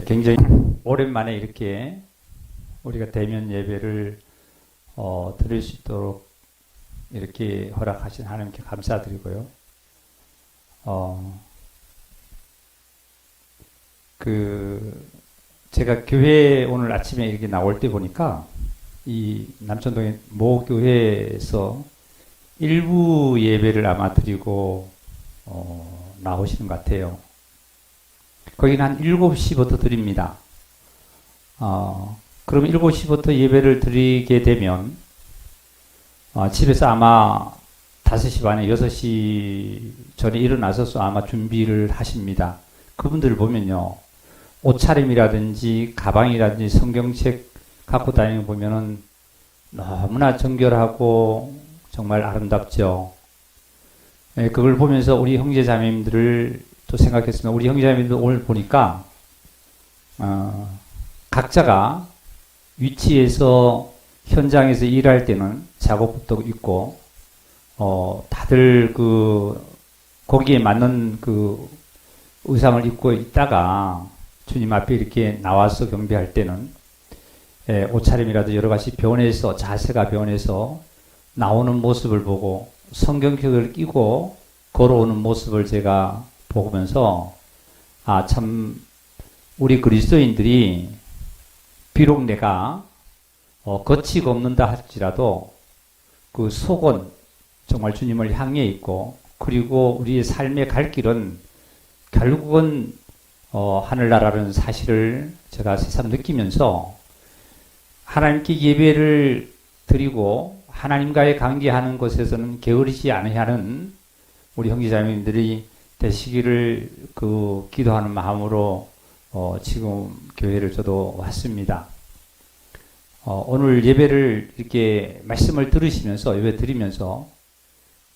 굉장히 오랜만에 이렇게 우리가 대면 예배를 드릴 수 있도록 이렇게 허락하신 하나님께 감사드리고요. 제가 교회 오늘 아침에 이렇게 나올 때 보니까 이 남천동의 모 교회에서 일부 예배를 아마 드리고 나오시는 것 같아요. 거기는 한 7시부터 드립니다. 그럼 7시부터 예배를 드리게 되면 집에서 아마 5시 반에 6시 전에 일어나셔서 아마 준비를 하십니다. 그분들을 보면요, 옷차림이라든지 가방이라든지 성경책 갖고 다니는 거 보면은 너무나 정결하고 정말 아름답죠. 그걸 보면서 우리 형제자매님들을 또 생각했습니다. 우리 형제자매님들 오늘 보니까 각자가 위치에서 현장에서 일할 때는 작업복도 입고 다들 거기에 맞는 의상을 입고 있다가 주님 앞에 이렇게 나와서 경배할 때는 옷차림이라도 여러 가지 변해서, 자세가 변해서 나오는 모습을 보고 성경책을 끼고 걸어오는 모습을 제가 보면서 참 우리 그리스도인들이 비록 내가 겉이 걷는다 할지라도 그 속은 정말 주님을 향해 있고, 그리고 우리의 삶의 갈 길은 결국은 하늘나라라는 사실을 제가 새삼 느끼면서 하나님께 예배를 드리고 하나님과의 관계하는 것에서는 게으르지 않아야 하는 우리 형제자매님들이 되시기를 기도하는 마음으로 지금 교회를 저도 왔습니다. 오늘 예배를 이렇게 말씀을 들으시면서 예배 드리면서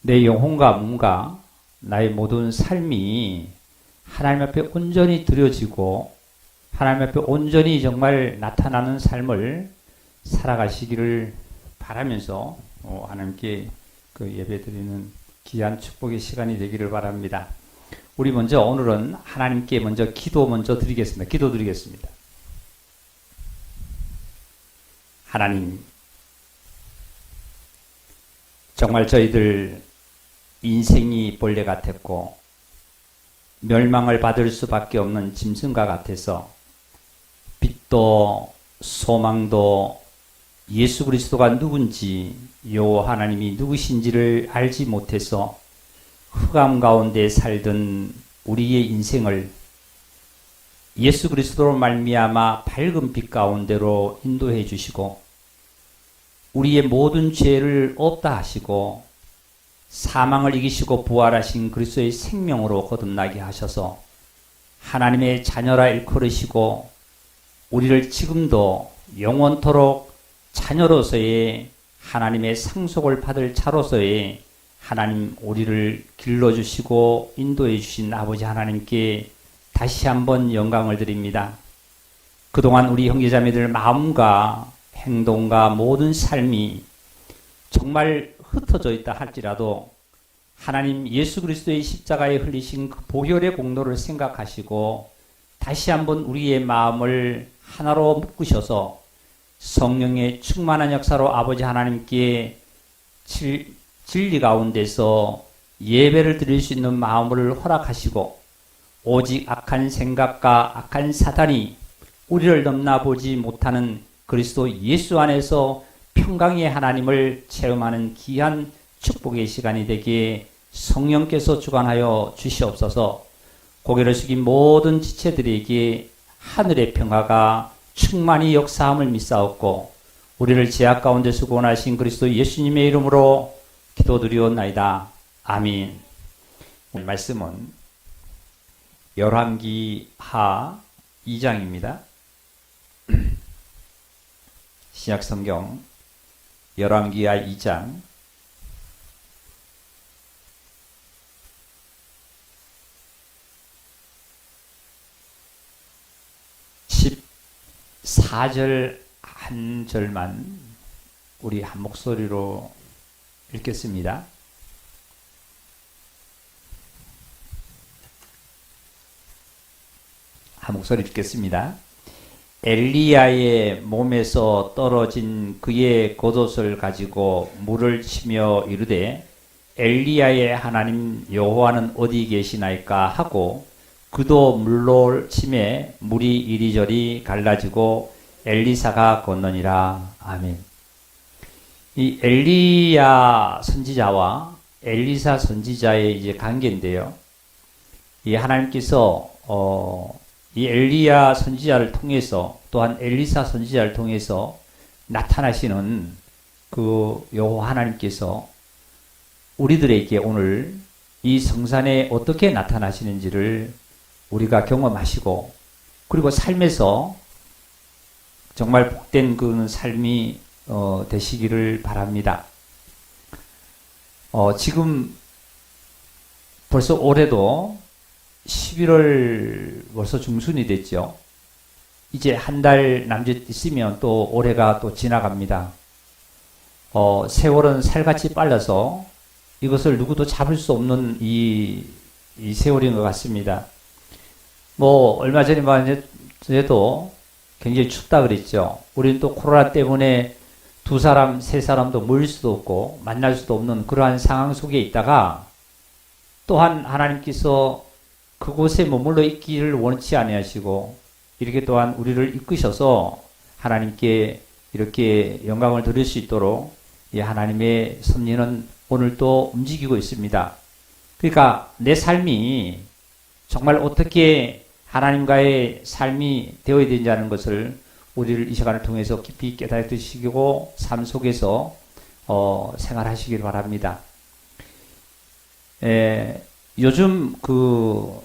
내 영혼과 몸과 나의 모든 삶이 하나님 앞에 온전히 드려지고 하나님 앞에 온전히 정말 나타나는 삶을 살아가시기를 바라면서 하나님께 예배 드리는 귀한 축복의 시간이 되기를 바랍니다. 우리 먼저 오늘은 하나님께 먼저 기도 먼저 드리겠습니다. 기도 드리겠습니다. 하나님, 정말 저희들 인생이 벌레 같았고 멸망을 받을 수밖에 없는 짐승과 같아서 빛도 소망도 예수 그리스도가 누군지 여호와 하나님이 누구신지를 알지 못해서 흑암 가운데 살던 우리의 인생을 예수 그리스도로 말미암아 밝은 빛 가운데로 인도해 주시고 우리의 모든 죄를 없다 하시고 사망을 이기시고 부활하신 그리스도의 생명으로 거듭나게 하셔서 하나님의 자녀라 일컬으시고 우리를 지금도 영원토록 자녀로서의 하나님의 상속을 받을 자로서의 하나님 우리를 길러주시고 인도해 주신 아버지 하나님께 다시 한번 영광을 드립니다. 그동안 우리 형제자매들 마음과 행동과 모든 삶이 정말 흩어져 있다 할지라도 하나님 예수 그리스도의 십자가에 흘리신 그 보혈의 공로를 생각하시고 다시 한번 우리의 마음을 하나로 묶으셔서 성령의 충만한 역사로 아버지 하나님께 진리 가운데서 예배를 드릴 수 있는 마음을 허락하시고 오직 악한 생각과 악한 사단이 우리를 넘나보지 못하는 그리스도 예수 안에서 평강의 하나님을 체험하는 귀한 축복의 시간이 되기에 성령께서 주관하여 주시옵소서. 고개를 숙인 모든 지체들에게 하늘의 평화가 충만히 역사함을 믿사옵고 우리를 죄악 가운데서 구원하신 그리스도 예수님의 이름으로 기도드리옵나이다. 아멘. 오늘 말씀은 열왕기하 2장입니다. 신약성경 열왕기하 2장 14절 한 절만 우리 한 목소리로 읽겠습니다. 한 목소리 듣겠습니다. 엘리야의 몸에서 떨어진 그의 겉옷을 가지고 물을 치며 이르되 엘리야의 하나님 여호와는 어디 계시나이까 하고 그도 물로 치매 물이 이리저리 갈라지고 엘리사가 건너니라. 아멘. 이 엘리야 선지자와 엘리사 선지자의 이제 관계인데요. 이 하나님께서 이 엘리야 선지자를 통해서 또한 엘리사 선지자를 통해서 나타나시는 그 여호와 하나님께서 우리들에게 오늘 이 성산에 어떻게 나타나시는지를 우리가 경험하시고 그리고 삶에서 정말 복된 그 삶이 되시기를 바랍니다. 지금 벌써 올해도 11월 벌써 중순이 됐죠. 이제 한 달 남짓 있으면 또 올해가 또 지나갑니다. 세월은 살같이 빨라서 이것을 누구도 잡을 수 없는 이 세월인 것 같습니다. 얼마 전에만 해도 굉장히 춥다 그랬죠. 우리는 또 코로나 때문에 두 사람, 세 사람도 모일 수도 없고 만날 수도 없는 그러한 상황 속에 있다가 또한 하나님께서 그곳에 머물러 있기를 원치 아니하시고 이렇게 또한 우리를 이끄셔서 하나님께 이렇게 영광을 드릴 수 있도록 이 하나님의 섭리는 오늘 또 움직이고 있습니다. 그러니까 내 삶이 정말 어떻게 하나님과의 삶이 되어야 되는지 것을 우리를 이 시간을 통해서 깊이 깨닫으시고 삶 속에서 생활하시길 바랍니다. 요즘 그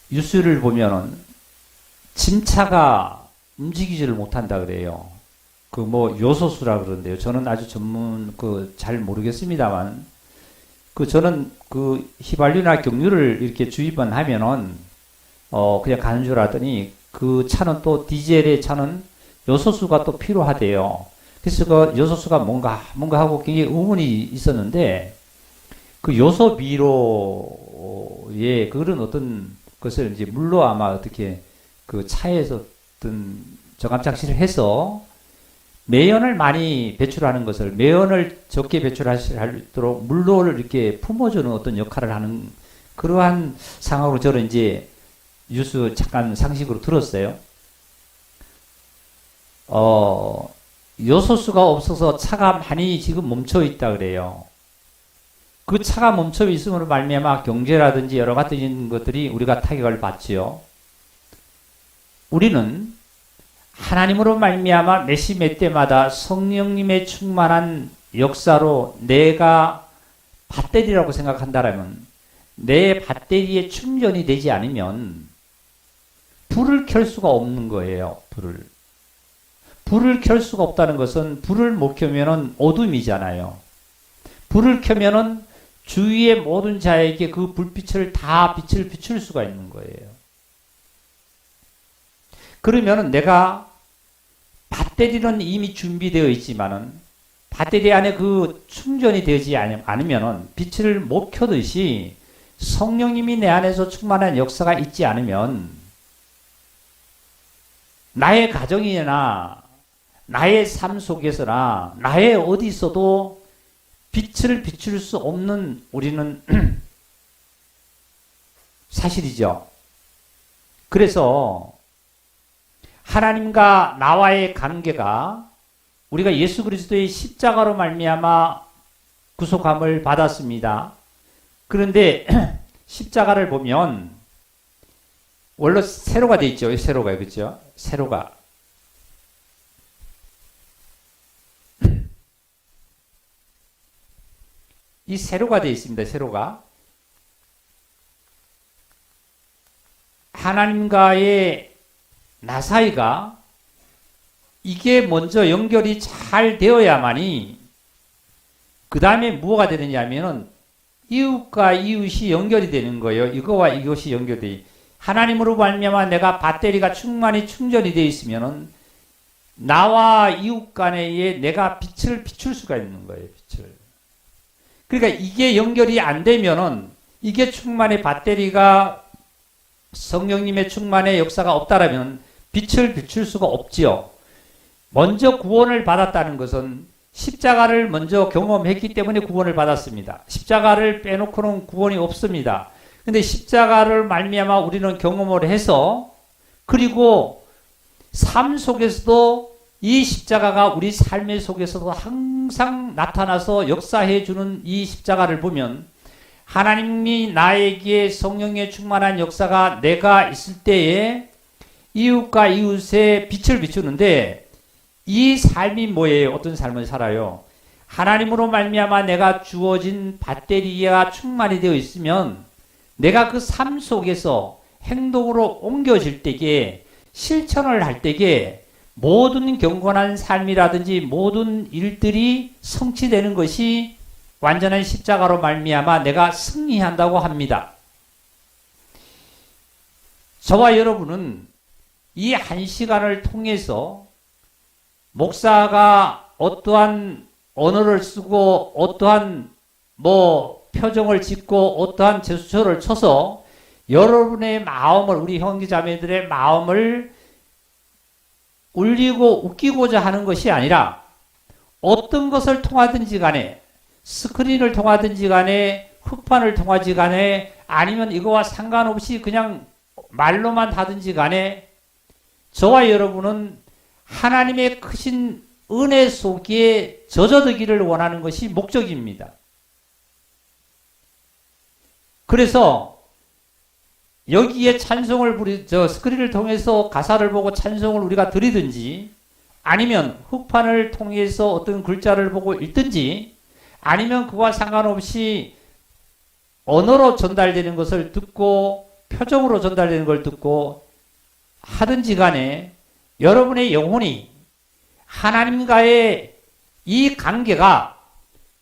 뉴스를 보면은 침차가 움직이지를 못한다 그래요. 요소수라 그러는데요. 저는 아주 잘 모르겠습니다만, 저는 휘발유나 경유를 이렇게 주입만 하면은, 그냥 가는 줄 알았더니, 그 차는 또 디젤의 차는 요소수가 또 필요하대요. 그래서 그 요소수가 뭔가 하고 굉장히 의문이 있었는데, 그 요소비로의 그런 어떤 것을 이제 물로 아마 어떻게 그 차에서 어떤 저감 장치를 해서 매연을 많이 배출하는 것을 매연을 적게 배출하도록 물로를 이렇게 품어주는 어떤 역할을 하는 그러한 상황으로 저는 이제 뉴스 잠깐 상식으로 들었어요. 요소수가 없어서 차가 많이 지금 멈춰 있다 그래요. 그 차가 멈춰 있음으로 말미암아 경제라든지 여러 가지 것들이 우리가 타격을 받지요. 우리는 하나님으로 말미암아 몇 시 몇 때마다 성령님의 충만한 역사로 내가 배터리라고 생각한다라면 내 배터리에 충전이 되지 않으면 불을 켤 수가 없는 거예요. 불을 켤 수가 없다는 것은 불을 못 켜면은 어둠이잖아요. 불을 켜면은 주위의 모든 자에게 그 불빛을 다 빛을 비출 수가 있는 거예요. 그러면은 내가 배터리는 이미 준비되어 있지만은 배터리 안에 그 충전이 되지 않으면은 빛을 못 켜듯이 성령님이 내 안에서 충만한 역사가 있지 않으면 나의 가정이나 나의 삶 속에서나 나의 어디 있어도 빛을 비출 수 없는 우리는 사실이죠. 그래서 하나님과 나와의 관계가 우리가 예수 그리스도의 십자가로 말미암아 구속함을 받았습니다. 그런데 십자가를 보면 원래 세로가 돼 있죠. 세로가 그렇죠? 세로가 이 세로가 되어 있습니다. 세로가 하나님과의 나 사이가 이게 먼저 연결이 잘 되어야만이 그 다음에 뭐가 되느냐 하면은 이웃과 이웃이 연결이 되는 거예요. 이거와 이것이 연결돼. 하나님으로 말미암아 내가 배터리가 충전이 되어 있으면은 나와 이웃 간에 내가 빛을 비출 수가 있는 거예요. 빛을. 그러니까 이게 연결이 안 되면은 이게 충만히 배터리가 성령님의 충만의 역사가 없다라면 빛을 비출 수가 없지요. 먼저 구원을 받았다는 것은 십자가를 먼저 경험했기 때문에 구원을 받았습니다. 십자가를 빼놓고는 구원이 없습니다. 근데 십자가를 말미암아 우리는 경험을 해서, 그리고 삶 속에서도 이 십자가가 우리 삶의 속에서도 항상 나타나서 역사해 주는 이 십자가를 보면, 하나님이 나에게 성령의 충만한 역사가 내가 있을 때에 이웃과 이웃의 빛을 비추는데, 이 삶이 뭐예요? 어떤 삶을 살아요? 하나님으로 말미암아 내가 주어진 배터리가 충만이 되어 있으면 내가 그 삶 속에서 행동으로 옮겨질 때에, 실천을 할 때에 모든 경건한 삶이라든지 모든 일들이 성취되는 것이 완전한 십자가로 말미암아 내가 승리한다고 합니다. 저와 여러분은 이 한 시간을 통해서 목사가 어떠한 언어를 쓰고 어떠한 표정을 짓고 어떠한 제스처를 쳐서 여러분의 마음을, 우리 형제자매들의 마음을 울리고 웃기고자 하는 것이 아니라, 어떤 것을 통하든지 간에, 스크린을 통하든지 간에, 흑판을 통하든지 간에, 아니면 이거와 상관없이 그냥 말로만 하든지 간에, 저와 여러분은 하나님의 크신 은혜 속에 젖어들기를 원하는 것이 목적입니다. 그래서 여기에 찬송을 스크린을 통해서 가사를 보고 찬송을 우리가 드리든지, 아니면 흑판을 통해서 어떤 글자를 보고 읽든지, 아니면 그와 상관없이 언어로 전달되는 것을 듣고 표정으로 전달되는 걸 듣고 하든지 간에, 여러분의 영혼이 하나님과의 이 관계가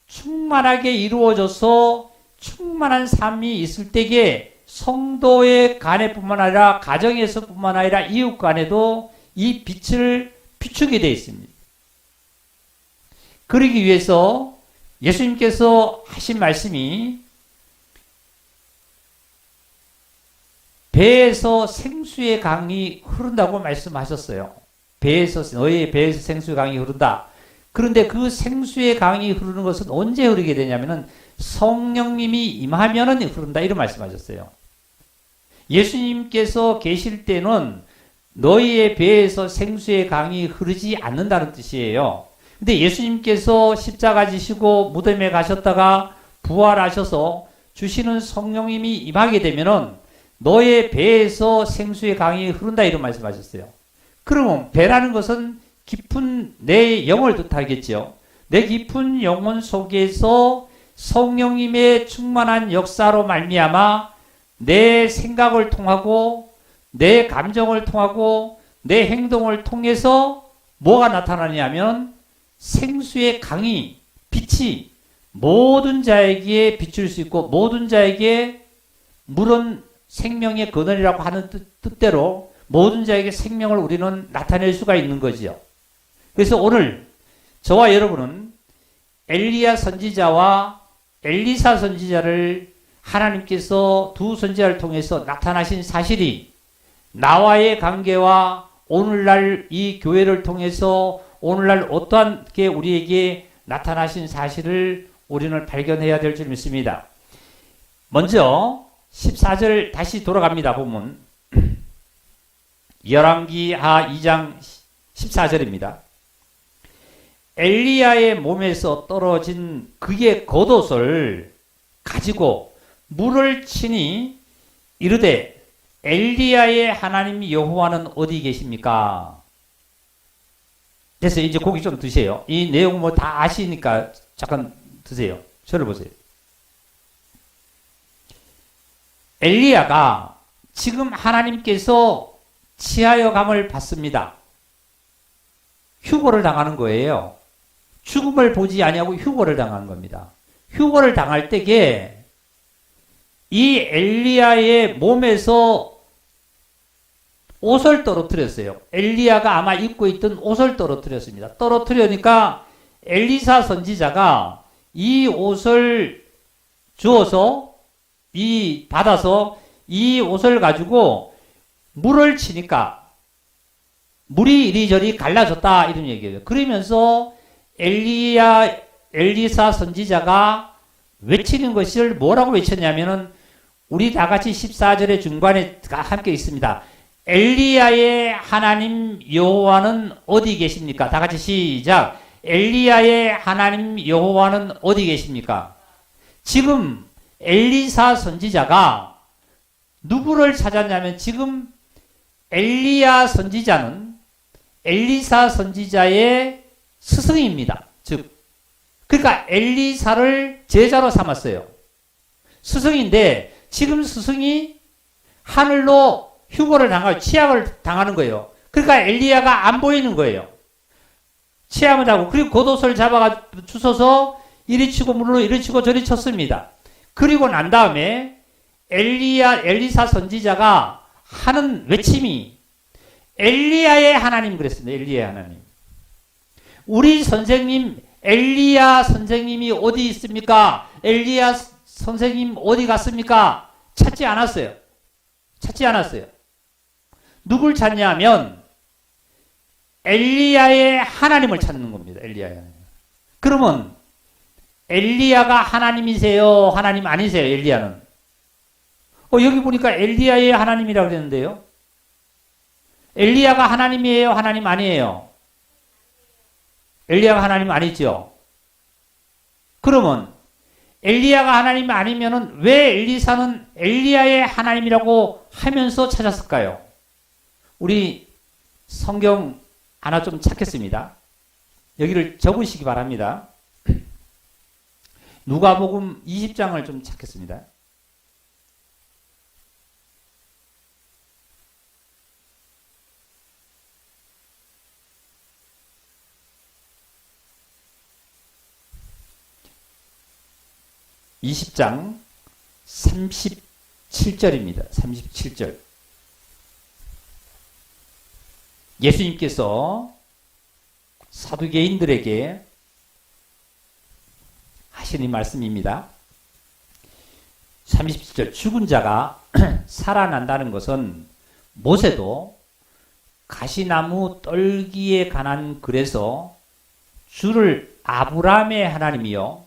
충만하게 이루어져서 충만한 삶이 있을 때에 성도의 간에 뿐만 아니라 가정에서 뿐만 아니라 이웃 간에도 이 빛을 비추게 되어 있습니다. 그러기 위해서 예수님께서 하신 말씀이, 배에서 생수의 강이 흐른다고 말씀하셨어요. 너의 배에서 생수의 강이 흐른다. 그런데 그 생수의 강이 흐르는 것은 언제 흐르게 되냐면은 성령님이 임하면은 흐른다, 이런 말씀하셨어요. 예수님께서 계실 때는 너희의 배에서 생수의 강이 흐르지 않는다는 뜻이에요. 근데 예수님께서 십자가 지시고 무덤에 가셨다가 부활하셔서 주시는 성령님이 임하게 되면은 너의 배에서 생수의 강이 흐른다, 이런 말씀하셨어요. 그러면 배라는 것은 깊은 내 영을 뜻하겠죠. 내 깊은 영혼 속에서 성령님의 충만한 역사로 말미암아 내 생각을 통하고 내 감정을 통하고 내 행동을 통해서 뭐가 나타나냐면 생수의 강이, 빛이 모든 자에게 비출 수 있고 모든 자에게, 물은 생명의 근원이라고 하는 뜻대로 모든 자에게 생명을 우리는 나타낼 수가 있는 거지요. 그래서 오늘 저와 여러분은 엘리야 선지자와 엘리사 선지자를 하나님께서 두 선지자를 통해서 나타나신 사실이 나와의 관계와 오늘날 이 교회를 통해서 오늘날 어떠한 게 우리에게 나타나신 사실을 우리는 발견해야 될 줄 믿습니다. 먼저 14절 다시 돌아갑니다. 보면 열왕기하 2장 14절입니다. 엘리야의 몸에서 떨어진 그의 겉옷을 가지고 물을 치니 이르되 엘리야의 하나님 여호와는 어디 계십니까? 됐어요. 이제 고기 좀 드세요. 이 내용 뭐 다 아시니까 잠깐 드세요. 저를 보세요. 엘리야가 지금 하나님께서 치하여감을 받습니다. 휴거를 당하는 거예요. 죽음을 보지 아니하고 휴거를 당하는 겁니다. 휴거를 당할 때에 이 엘리야의 몸에서 옷을 떨어뜨렸어요. 엘리야가 아마 입고 있던 옷을 떨어뜨렸습니다. 떨어뜨리니까 엘리사 선지자가 이 옷을 주어서 받아서 이 옷을 가지고 물을 치니까 물이 이리저리 갈라졌다 이런 얘기예요. 그러면서 엘리사 선지자가 외치는 것을 뭐라고 외쳤냐면은 우리 다 같이 14절의 중간에 함께 있습니다. 엘리야의 하나님 여호와는 어디 계십니까? 다 같이 시작. 엘리야의 하나님 여호와는 어디 계십니까? 지금 엘리사 선지자가 누구를 찾았냐면 지금 엘리야 선지자는 엘리사 선지자의 스승입니다. 즉 그러니까 엘리사를 제자로 삼았어요. 스승인데 지금 스승이 하늘로 휴거를 당하고 취함을 당하는 거예요. 그러니까 엘리야가 안 보이는 거예요. 취함을 하고 그리고 겉옷을 잡아가 주워서 이리 치고 물로 이리 치고 저리 쳤습니다. 그리고 난 다음에 엘리사 선지자가 하는 외침이 엘리야의 하나님 그랬습니다. 엘리야의 하나님. 우리 선생님 엘리야 선생님이 어디 있습니까? 엘리야 선생님 어디 갔습니까? 찾지 않았어요. 찾지 않았어요. 누굴 찾냐면 엘리야의 하나님을 찾는 겁니다. 엘리야의 하나님. 그러면 엘리야가 하나님이세요? 하나님 아니세요? 엘리야는? 여기 보니까 엘리야의 하나님이라고 그랬는데요. 엘리야가 하나님이에요? 하나님 아니에요? 엘리야가 하나님 아니죠? 그러면 엘리야가 하나님이 아니면은 왜 엘리사는 엘리야의 하나님이라고 하면서 찾았을까요? 우리 성경 하나 좀 찾겠습니다. 여기를 적으시기 바랍니다. 누가복음 20장을 좀 찾겠습니다. (20장) 37절입니다. 37절. 예수님께서 사두개인들에게 하시는 말씀입니다. 37절. 죽은 자가 살아난다는 것은 모세도 가시나무 떨기에 관한 글에서 주를 아브라함의 하나님이요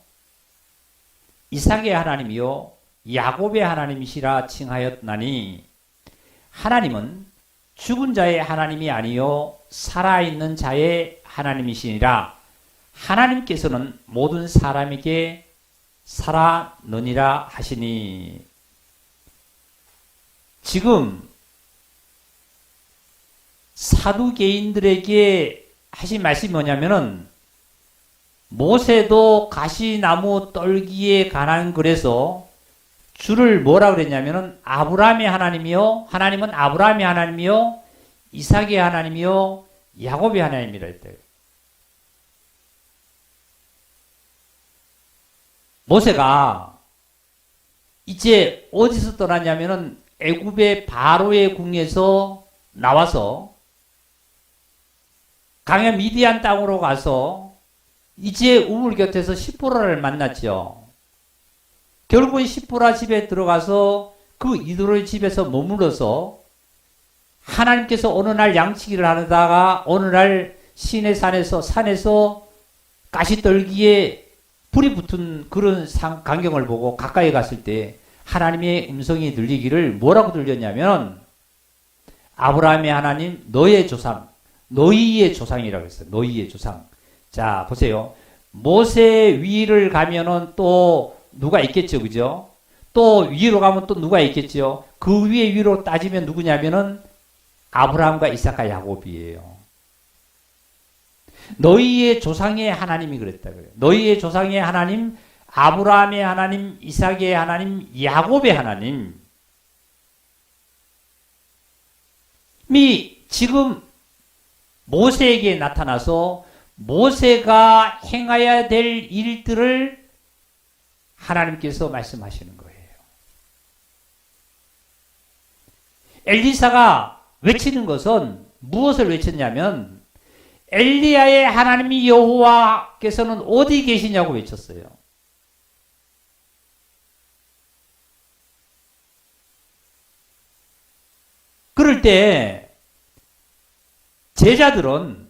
이삭의 하나님이요 야곱의 하나님이시라 칭하였나니 하나님은 죽은 자의 하나님이 아니요 살아있는 자의 하나님이시니라. 하나님께서는 모든 사람에게 살아느니라 하시니. 지금 사두개인들에게 하신 말씀이 뭐냐면은 모세도 가시나무 떨기에 관한 글에서 주를 뭐라 그랬냐면은 아브라함의 하나님이요 하나님은 아브라함의 하나님이요 이삭의 하나님이요 야곱의 하나님이라 했대요. 모세가 이제 어디서 떠났냐면은 애굽의 바로의 궁에서 나와서 강야 미디안 땅으로 가서 이제 우물 곁에서 시보라를 만났죠. 결국은 시보라 집에 들어가서 그 이도의 집에서 머물러서 하나님께서 어느 날 양치기를 하다가 어느 날 시내 산에서 가시떨기에 불이 붙은 그런 광경을 보고 가까이 갔을 때 하나님의 음성이 들리기를 뭐라고 들렸냐면 아브라함의 하나님 너의 조상 너희의 조상이라고 했어요. 너희의 조상. 자 보세요. 모세 위를 가면은 또 누가 있겠죠. 그죠? 또 위로 가면 또 누가 있겠죠. 그 위에 위로 따지면 누구냐면은 아브라함과 이삭과 야곱이에요. 너희의 조상의 하나님이 그랬다 그래요. 너희의 조상의 하나님, 아브라함의 하나님, 이삭의 하나님, 야곱의 하나님이 지금 모세에게 나타나서 모세가 행해야 될 일들을 하나님께서 말씀하시는 거예요. 엘리사가 외치는 것은 무엇을 외쳤냐면 엘리야의 하나님이 여호와께서는 어디 계시냐고 외쳤어요. 그럴 때 제자들은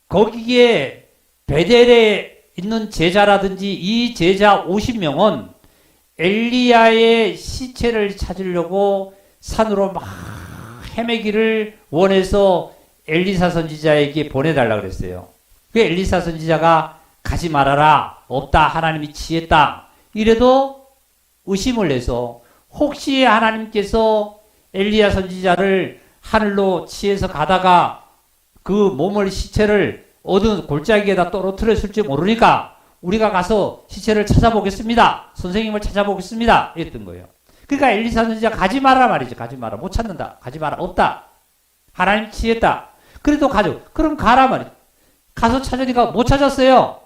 거기에 베델에 있는 제자라든지 이 제자 50명은 엘리야의 시체를 찾으려고 산으로 막 헤매기를 원해서 엘리사 선지자에게 보내달라 그랬어요. 그 엘리사 선지자가 가지 말아라. 없다. 하나님이 취했다. 이래도 의심을 해서 혹시 하나님께서 엘리야 선지자를 하늘로 취해서 가다가 그 몸을 시체를 어두운 골짜기에다 떨어뜨렸을지 모르니까 우리가 가서 시체를 찾아보겠습니다. 선생님을 찾아보겠습니다. 이랬던 거예요. 그러니까 엘리사 선지자 가지 마라 말이죠. 가지 마라. 못 찾는다. 가지 마라. 없다. 하나님 취했다. 그래도 가죠. 그럼 가라 말이죠. 가서 찾으니까 못 찾았어요.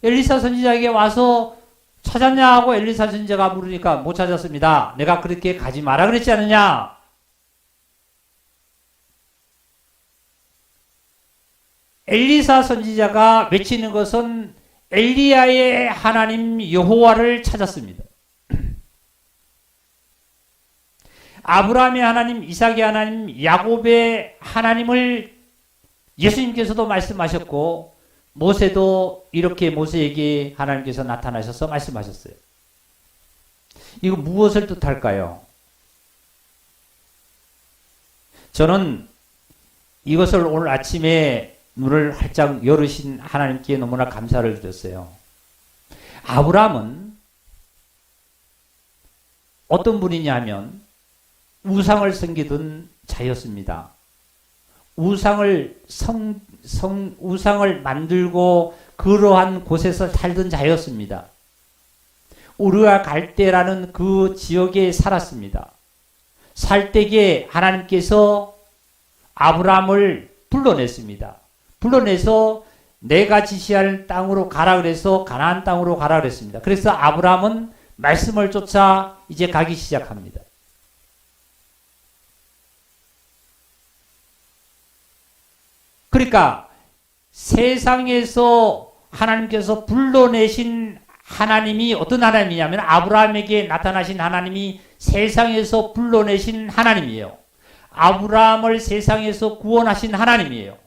엘리사 선지자에게 와서 찾았냐 하고 엘리사 선지자가 물으니까 못 찾았습니다. 내가 그렇게 가지 마라 그랬지 않느냐. 엘리사 선지자가 외치는 것은 엘리야의 하나님 여호와를 찾았습니다. 아브라함의 하나님, 이삭의 하나님, 야곱의 하나님을 예수님께서도 말씀하셨고 모세도 이렇게 모세에게 하나님께서 나타나셔서 말씀하셨어요. 이거 무엇을 뜻할까요? 저는 이것을 오늘 아침에 눈을 활짝 열으신 하나님께 너무나 감사를 드렸어요. 아브라함은 어떤 분이냐 하면 우상을 섬기던 자였습니다. 우상을 만들고 그러한 곳에서 살던 자였습니다. 우르와 갈대라는 그 지역에 살았습니다. 살 때에 하나님께서 아브라함을 불러냈습니다. 불러내서 내가 지시할 땅으로 가라 그래서 가나안 땅으로 가라 그랬습니다. 그래서 아브라함은 말씀을 쫓아 이제 가기 시작합니다. 그러니까 세상에서 하나님께서 불러내신 하나님이 어떤 하나님이냐면 아브라함에게 나타나신 하나님이 세상에서 불러내신 하나님이에요. 아브라함을 세상에서 구원하신 하나님이에요.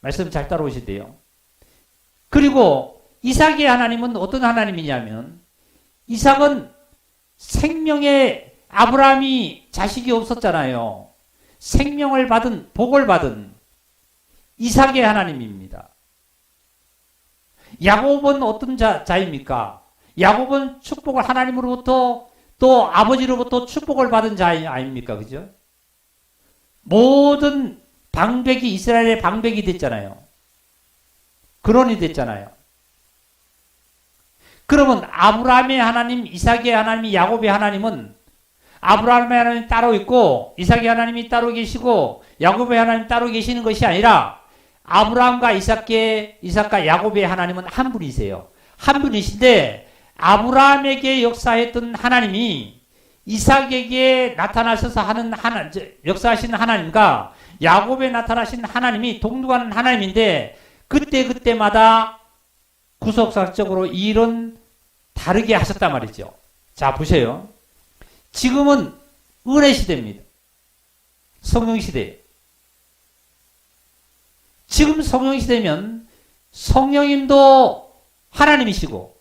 말씀 잘 따라오시대요. 그리고 이삭의 하나님은 어떤 하나님이냐면 이삭은 생명의 아브라함이 자식이 없었잖아요. 생명을 받은 복을 받은 이삭의 하나님입니다. 야곱은 어떤 자입니까? 야곱은 축복을 하나님으로부터 또 아버지로부터 축복을 받은 자 아닙니까? 그죠? 모든 방백이 이스라엘의 방백이 됐잖아요. 근원이 됐잖아요. 그러면 아브라함의 하나님, 이삭의 하나님, 야곱의 하나님은 아브라함의 하나님이 따로 있고 이삭의 하나님이 따로 계시고 야곱의 하나님 따로 계시는 것이 아니라 아브라함과 이삭과 야곱의 하나님은 한 분이세요. 한 분이신데 아브라함에게 역사했던 하나님이 이삭에게 나타나셔서 역사하시는 하나님과 야곱에 나타나신 하나님이 동등한 하나님인데 그때마다 구속사적으로 일은 다르게 하셨단 말이죠. 자, 보세요. 지금은 은혜 시대입니다. 성령 시대. 지금 성령 시대면 성령님도 하나님이시고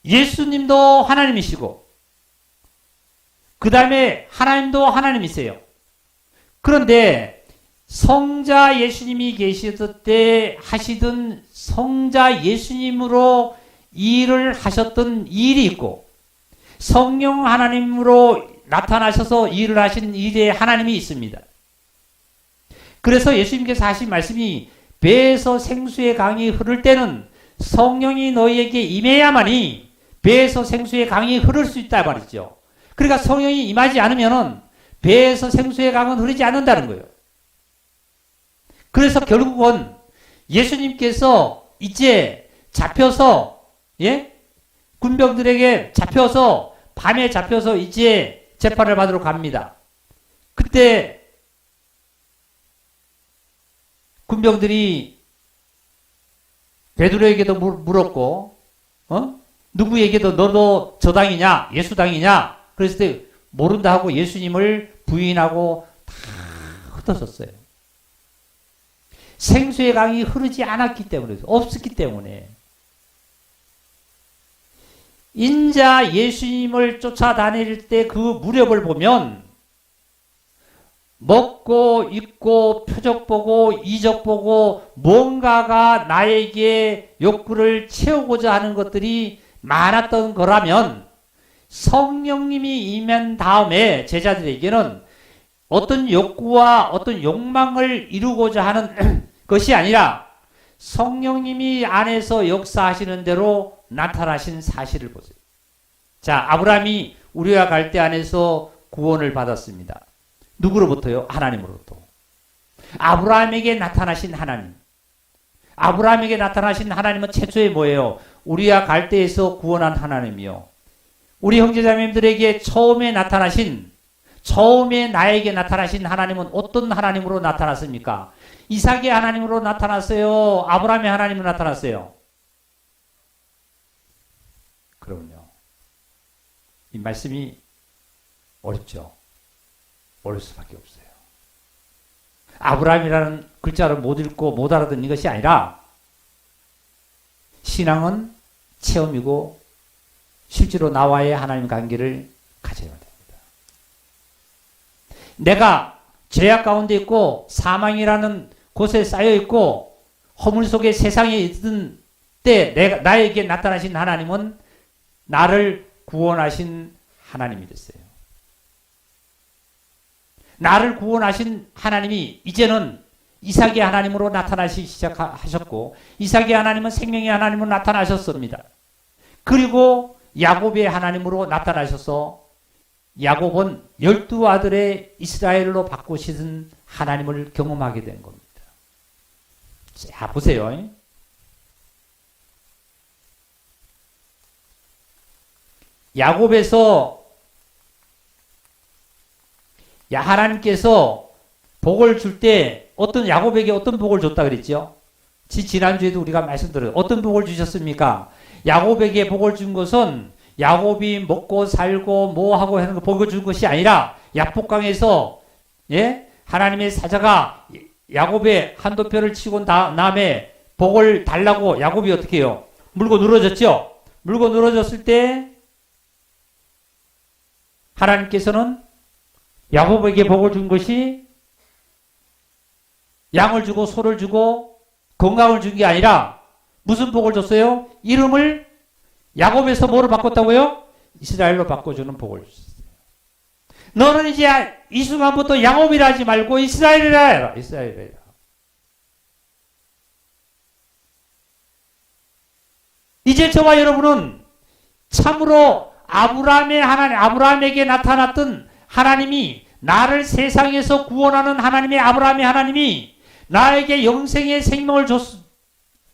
예수님도 하나님이시고 그 다음에 하나님도 하나님이세요. 그런데 성자 예수님이 계시던 때 하시던 성자 예수님으로 일을 하셨던 일이 있고 성령 하나님으로 나타나셔서 일을 하신 일의 하나님이 있습니다. 그래서 예수님께서 하신 말씀이 배에서 생수의 강이 흐를 때는 성령이 너희에게 임해야만이 배에서 생수의 강이 흐를 수 있다 말이죠. 그러니까 성령이 임하지 않으면은 배에서 생수의 강은 흐르지 않는다는 거예요. 그래서 결국은 예수님께서 이제 잡혀서 군병들에게 잡혀서 밤에 잡혀서 이제 재판을 받으러 갑니다. 그때 군병들이 베드로에게도 물었고 누구에게도 너도 저 당이냐 예수 당이냐 그랬을 때 모른다 하고 예수님을 부인하고 다 흩어졌어요. 생수의 강이 흐르지 않았기 때문에, 없었기 때문에. 인자 예수님을 쫓아다닐 때 그 무렵을 보면 먹고 입고 표적 보고 이적 보고 뭔가가 나에게 욕구를 채우고자 하는 것들이 많았던 거라면 성령님이 임한 다음에 제자들에게는 어떤 욕구와 어떤 욕망을 이루고자 하는 것이 아니라 성령님이 안에서 역사하시는 대로 나타나신 사실을 보세요. 자, 아브라함이 우리와 갈대 안에서 구원을 받았습니다. 누구로부터요? 하나님으로부터. 아브라함에게 나타나신 하나님. 아브라함에게 나타나신 하나님은 최초에 뭐예요? 우리와 갈대에서 구원한 하나님이요. 우리 형제자매님들에게 처음에 나에게 나타나신 하나님은 어떤 하나님으로 나타났습니까? 이삭의 하나님으로 나타났어요? 아브라함의 하나님으로 나타났어요? 그럼요. 이 말씀이 어렵죠. 어려울 수밖에 없어요. 아브라함이라는 글자를 못 읽고 못 알아듣는 것이 아니라 신앙은 체험이고 실제로 나와의 하나님 관계를 가져야 됩니다. 내가 죄악 가운데 있고 사망이라는 곳에 쌓여 있고 허물 속에 세상에 있던 때 나에게 나타나신 하나님은 나를 구원하신 하나님이 됐어요. 나를 구원하신 하나님이 이제는 이삭의 하나님으로 나타나시기 시작하셨고 이삭의 하나님은 생명의 하나님으로 나타나셨습니다. 그리고 야곱의 하나님으로 나타나셔서 야곱은 12아들의 이스라엘로 바꾸시는 하나님을 경험하게 된 겁니다. 자, 보세요. 야곱에서 하나님께서 복을 줄 때 야곱에게 어떤 복을 줬다 그랬죠? 지난주에도 우리가 말씀드렸어요. 어떤 복을 주셨습니까? 야곱에게 복을 준 것은 야곱이 먹고 살고 뭐 하고 하는 거 복을 준 것이 아니라 야복강에서 하나님의 사자가 야곱의 한도표를 치고 다음에 복을 달라고 야곱이 어떻게 해요? 물고 늘어졌죠? 물고 늘어졌을 때 하나님께서는 야곱에게 복을 준 것이 양을 주고 소를 주고 건강을 준 게 아니라 무슨 복을 줬어요? 이름을 야곱에서 뭐로 바꿨다고요? 이스라엘로 바꿔주는 복을 줬어요. 너는 이제 이 순간부터 야곱이라 하지 말고 이스라엘이라 해라. 이스라엘이라 해라. 이제 저와 여러분은 참으로 아브라함에게 나타났던 하나님이 나를 세상에서 구원하는 하나님의 아브라함의 하나님이 나에게 영생의 생명을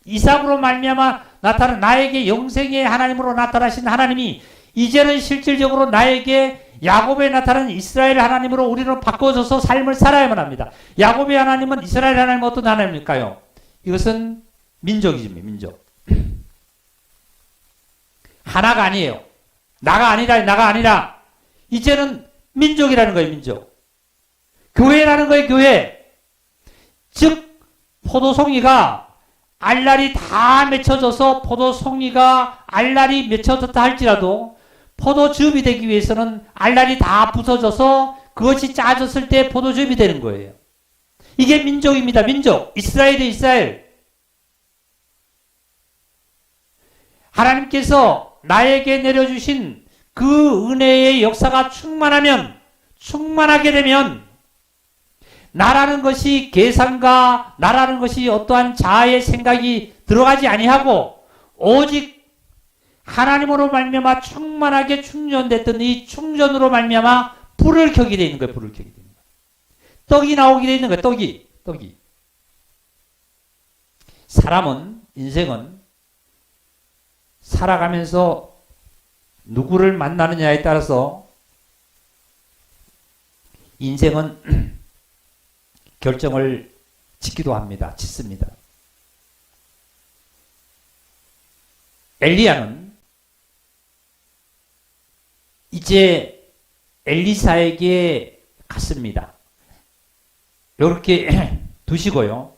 이삭으로 말미암아 나타난 나에게 영생의 하나님으로 나타나신 하나님이 이제는 실질적으로 나에게 야곱에 나타난 이스라엘 하나님으로 우리는 바꿔줘서 삶을 살아야만 합니다. 야곱의 하나님은 이스라엘 하나님은 어떤 하나님일까요? 이것은 민족이지, 민족. 하나가 아니에요. 나가 아니라 이제는 민족이라는 거예요, 민족. 교회라는 거예요, 교회. 즉 포도송이가 알날이 다 맺혀져서 포도송이가 알날이 맺혀졌다 할지라도 포도즙이 되기 위해서는 알날이 다 부서져서 그것이 짜졌을 때 포도즙이 되는 거예요. 이게 민족입니다, 민족. 이스라엘이 이스라엘. 하나님께서 나에게 내려주신 그 은혜의 역사가 충만하게 되면 나라는 것이 계산과 나라는 것이 어떠한 자아의 생각이 들어가지 아니하고 오직 하나님으로 말미암아 충만하게 충전됐던 이 충전으로 말미암아 불을 켜게 되어 있는 거예요. 불을 켜게 되는 거예요. 떡이 나오게 되어 있는 거예요. 떡이. 인생은 살아가면서 누구를 만나느냐에 따라서 인생은 결정을 짓습니다. 엘리야는 이제 엘리사에게 갔습니다. 이렇게 두시고요.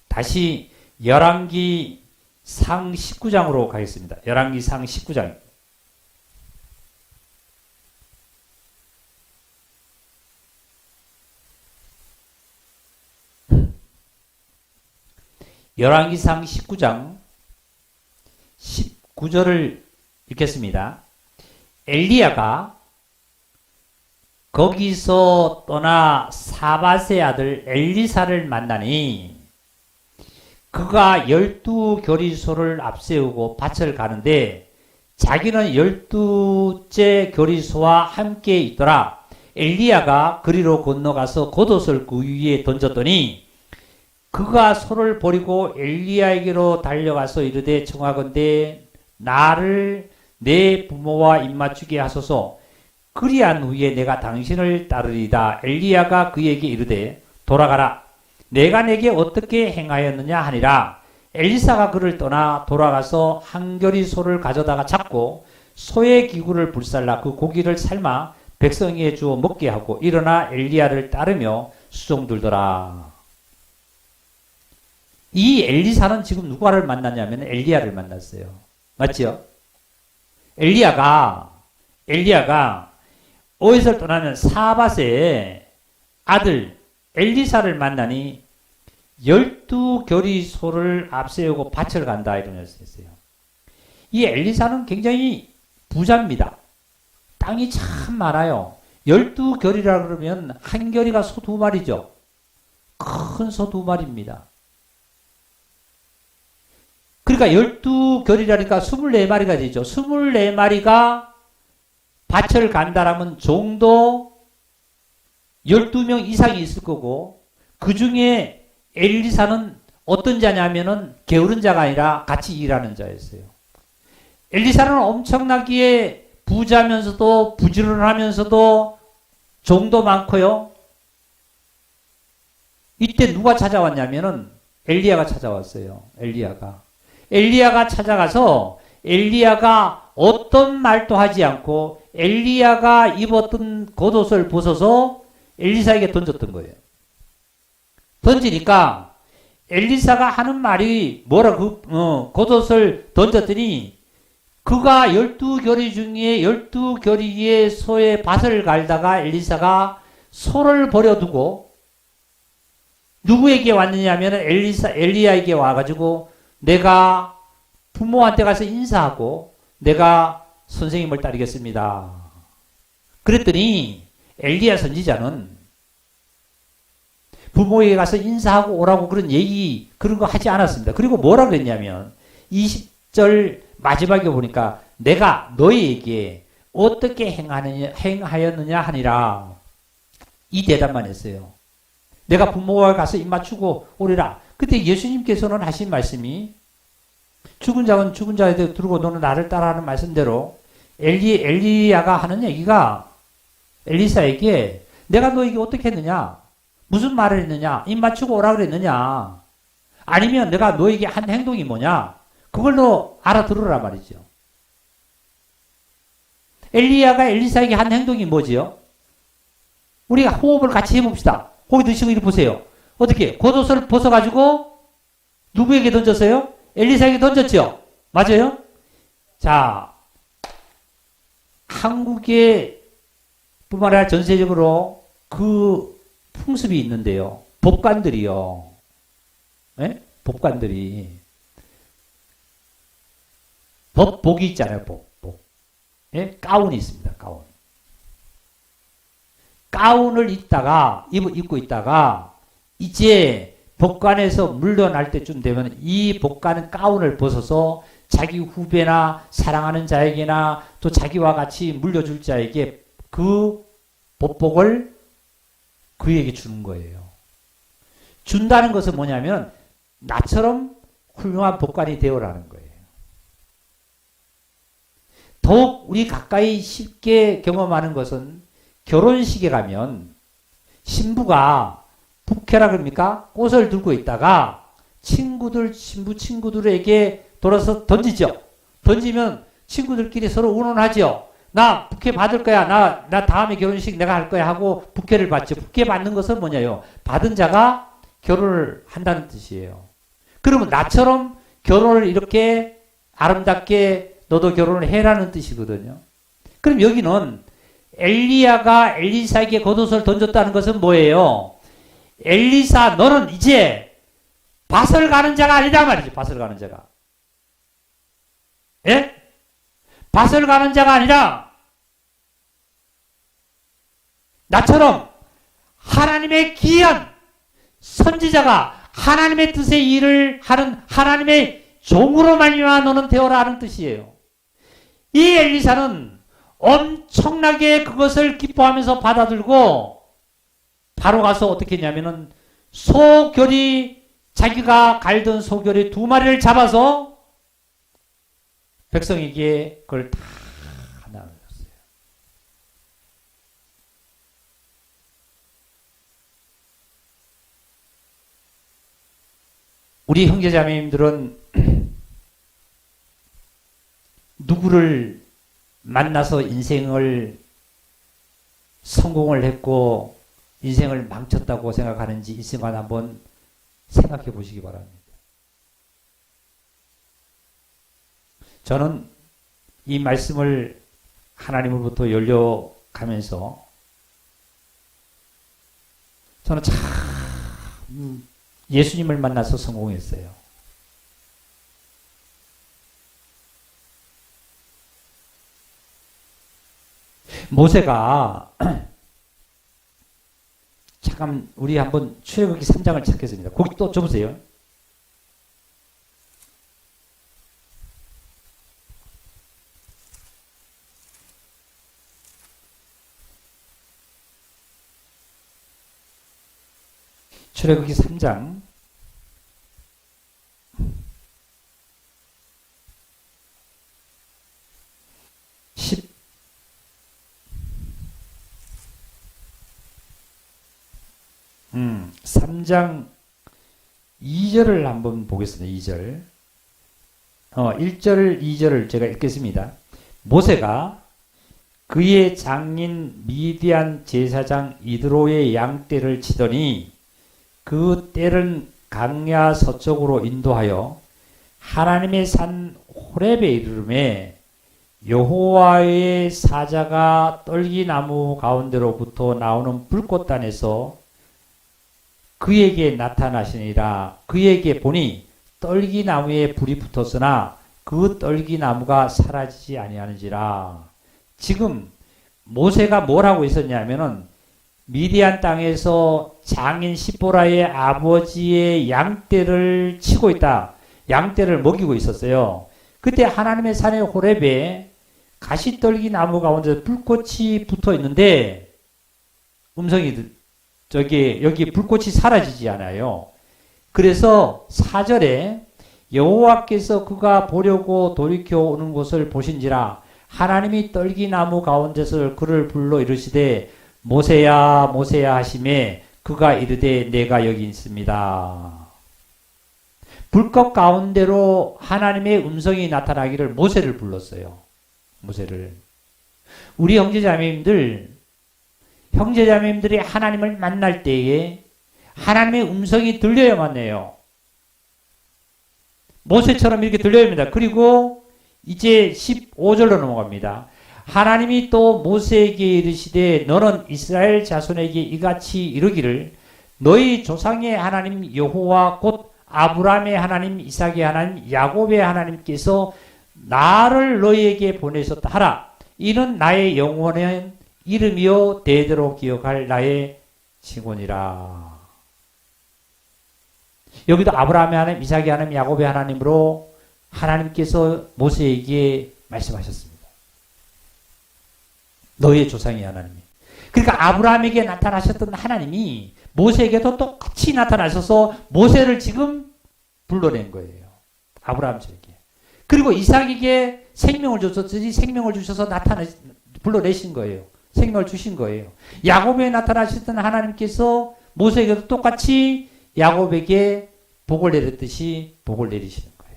다시 열왕기 상 19장으로 가겠습니다. 열왕기 상 19장. 열왕기상 19장 19절을 읽겠습니다. 엘리야가 거기서 떠나 사밧의 아들 엘리사를 만나니 그가 12교리소를 앞세우고 밭을 가는데 자기는 12째 교리소와 함께 있더라. 엘리야가 그리로 건너가서 겉옷을 그 위에 던졌더니 그가 소를 버리고 엘리야에게로 달려가서 이르되 청하건대 나를 내 부모와 입맞추게 하소서. 그리한 후에 내가 당신을 따르리다. 엘리야가 그에게 이르되 돌아가라. 내가 내게 어떻게 행하였느냐 하니라. 엘리사가 그를 떠나 돌아가서 한 겨리 소를 가져다가 잡고 소의 기구를 불살라 그 고기를 삶아 백성에게 주어 먹게 하고 일어나 엘리야를 따르며 수종들더라. 이 엘리사는 지금 누구를 만났냐면 엘리야를 만났어요. 맞죠? 엘리야가 어디서 떠나면 사밧의 아들 엘리사를 만나니 12교리소를 앞세우고 밭을 간다 이런 말씀을 했어요. 이 엘리사는 굉장히 부자입니다. 땅이 참 많아요. 12교리라 그러면 한 교리가 소 2마리죠. 큰 소 2마리입니다. 그러니까 12교리라니까 24마리가 되죠. 24마리가 밭을 간다라면 종도 12명 이상이 있을 거고 그 중에 엘리사는 어떤 자냐면은 게으른 자가 아니라 같이 일하는 자였어요. 엘리사는 엄청나게 부자면서도 부지런하면서도 종도 많고요. 이때 누가 찾아왔냐면은 엘리야가 찾아왔어요. 엘리야가 찾아가서 엘리야가 어떤 말도 하지 않고 엘리야가 입었던 겉옷을 벗어서 엘리사에게 던졌던 거예요. 던지니까 엘리사가 하는 말이 뭐라 겉옷을 던졌더니 그가 12교리 중에 12교리의 소의 밭을 갈다가 엘리사가 소를 버려두고 누구에게 왔느냐 하면 엘리야에게 와가지고 내가 부모한테 가서 인사하고 내가 선생님을 따르겠습니다. 그랬더니 엘리야 선지자는 부모에게 가서 인사하고 오라고 그런 거 하지 않았습니다. 그리고 뭐라 그랬냐면 20절 마지막에 보니까 내가 너희에게 어떻게 행하였느냐 하니라. 이 대답만 했어요. 내가 부모와 가서 입 맞추고 오리라. 그때 예수님께서는 하신 말씀이 죽은 자는 죽은 자에 두고 너는 나를 따라하는 말씀대로 엘리야가 하는 얘기가 엘리사에게 내가 너에게 어떻게 했느냐? 무슨 말을 했느냐? 입 맞추고 오라 그랬느냐? 아니면 내가 너에게 한 행동이 뭐냐? 그걸 너 알아들으라 말이죠. 엘리야가 엘리사에게 한 행동이 뭐지요? 우리가 호흡을 같이 해봅시다. 호흡 드시고 이리 보세요. 어떻게? 겉옷을 벗어가지고 누구에게 던졌어요? 엘리사에게 던졌죠? 맞아요? 자, 한국에 뿐만 아니라 전세적으로 그 풍습이 있는데요. 법관들이요. 네? 법관들이 법복이 있잖아요. 법복. 네? 가운이 있습니다. 가운을 입고 있다가 이제 법관에서 물러날 때쯤 되면 이 법관은 가운을 벗어서 자기 후배나 사랑하는 자에게나 또 자기와 같이 물려줄 자에게 그 법복을 그에게 주는 거예요. 준다는 것은 뭐냐면 나처럼 훌륭한 법관이 되어라는 거예요. 더욱 우리 가까이 쉽게 경험하는 것은 결혼식에 가면 신부가 부케라 그럽니까? 꽃을 들고 있다가 신부 친구들에게 돌아서 던지죠. 던지면 친구들끼리 서로 의논하죠. 나 부케 받을 거야. 나 다음에 결혼식 내가 할 거야 하고 부케를 받죠. 부케 받는 것은 뭐냐요? 받은 자가 결혼을 한다는 뜻이에요. 그러면 나처럼 결혼을 이렇게 아름답게 너도 결혼을 해라는 뜻이거든요. 그럼 여기는 엘리야가 엘리사에게 겉옷을 던졌다는 것은 뭐예요? 엘리사 너는 이제 밭을 가는 자가 아니다 말이지. 밭을 가는 자가. 예? 밭을 가는 자가 아니라 나처럼 하나님의 귀한 선지자가 하나님의 뜻의 일을 하는 하나님의 종으로 말미암아 너는 되어라 하는 뜻이에요. 이 엘리사는 엄청나게 그것을 기뻐하면서 받아들고 바로 가서 어떻게 했냐면은 소결이 자기가 갈던 소결이 2마리를 잡아서 백성에게 그걸 다 나눠줬어요. 우리 형제자매님들은 누구를 만나서 인생을 성공을 했고 인생을 망쳤다고 생각하는지 이 순간 한번 생각해 보시기 바랍니다. 저는 이 말씀을 하나님으로부터 열려가면서 저는 참 예수님을 만나서 성공했어요. 모세가 잠깐 우리 한번 출애굽기 3장을 찾겠습니다. 거기 또 줘보세요. 출애굽기 3장 3장 2절을 한번 보겠습니다. 2절. 1절, 2절을 제가 읽겠습니다. 모세가 그의 장인 미디안 제사장 이드로의 양떼를 치더니 그 떼를 강야 서쪽으로 인도하여 하나님의 산 호렙에 이르르매 여호와의 사자가 떨기나무 가운데로부터 나오는 불꽃단에서 그에게 나타나시니라. 그에게 보니 떨기나무에 불이 붙었으나 그 떨기나무가 사라지지 아니하는지라. 지금 모세가 뭘 하고 있었냐면은 미디안 땅에서 장인 시보라의 아버지의 양떼를 치고 있다. 양떼를 먹이고 있었어요. 그때 하나님의 산의 호렙에 가시떨기나무 가운데 불꽃이 붙어 있는데 음성이 여기 불꽃이 사라지지 않아요. 그래서 4절에 여호와께서 그가 보려고 돌이켜 오는 것을 보신지라 하나님이 떨기나무 가운데서 그를 불러 이르시되 모세야 모세야 하시매 그가 이르되 내가 여기 있습니다. 불꽃 가운데로 하나님의 음성이 나타나기를 모세를 불렀어요. 모세를. 우리 형제자매님들이 하나님을 만날 때에 하나님의 음성이 들려야만 해요. 모세처럼 이렇게 들려야 합니다. 그리고 이제 15절로 넘어갑니다. 하나님이 또 모세에게 이르시되 너는 이스라엘 자손에게 이같이 이르기를 너희 조상의 하나님 여호와 곧 아브라함의 하나님 이삭의 하나님 야곱의 하나님께서 나를 너희에게 보내셨다 하라. 이는 나의 영원한 이름이요 대대로 기억할 나의 칭언이라. 여기도 아브라함의 하나님, 이삭의 하나님, 야곱의 하나님으로 하나님께서 모세에게 말씀하셨습니다. 너희의 조상의 하나님이. 그러니까 아브라함에게 나타나셨던 하나님이 모세에게도 똑같이 나타나셔서 모세를 지금 불러낸 거예요. 아브라함에게. 그리고 이삭에게 생명을 줬었지 생명을 주셔서 불러내신 거예요. 생명을 주신 거예요. 야곱에 나타나셨던 하나님께서 모세에게도 똑같이 야곱에게 복을 내렸듯이 복을 내리시는 거예요.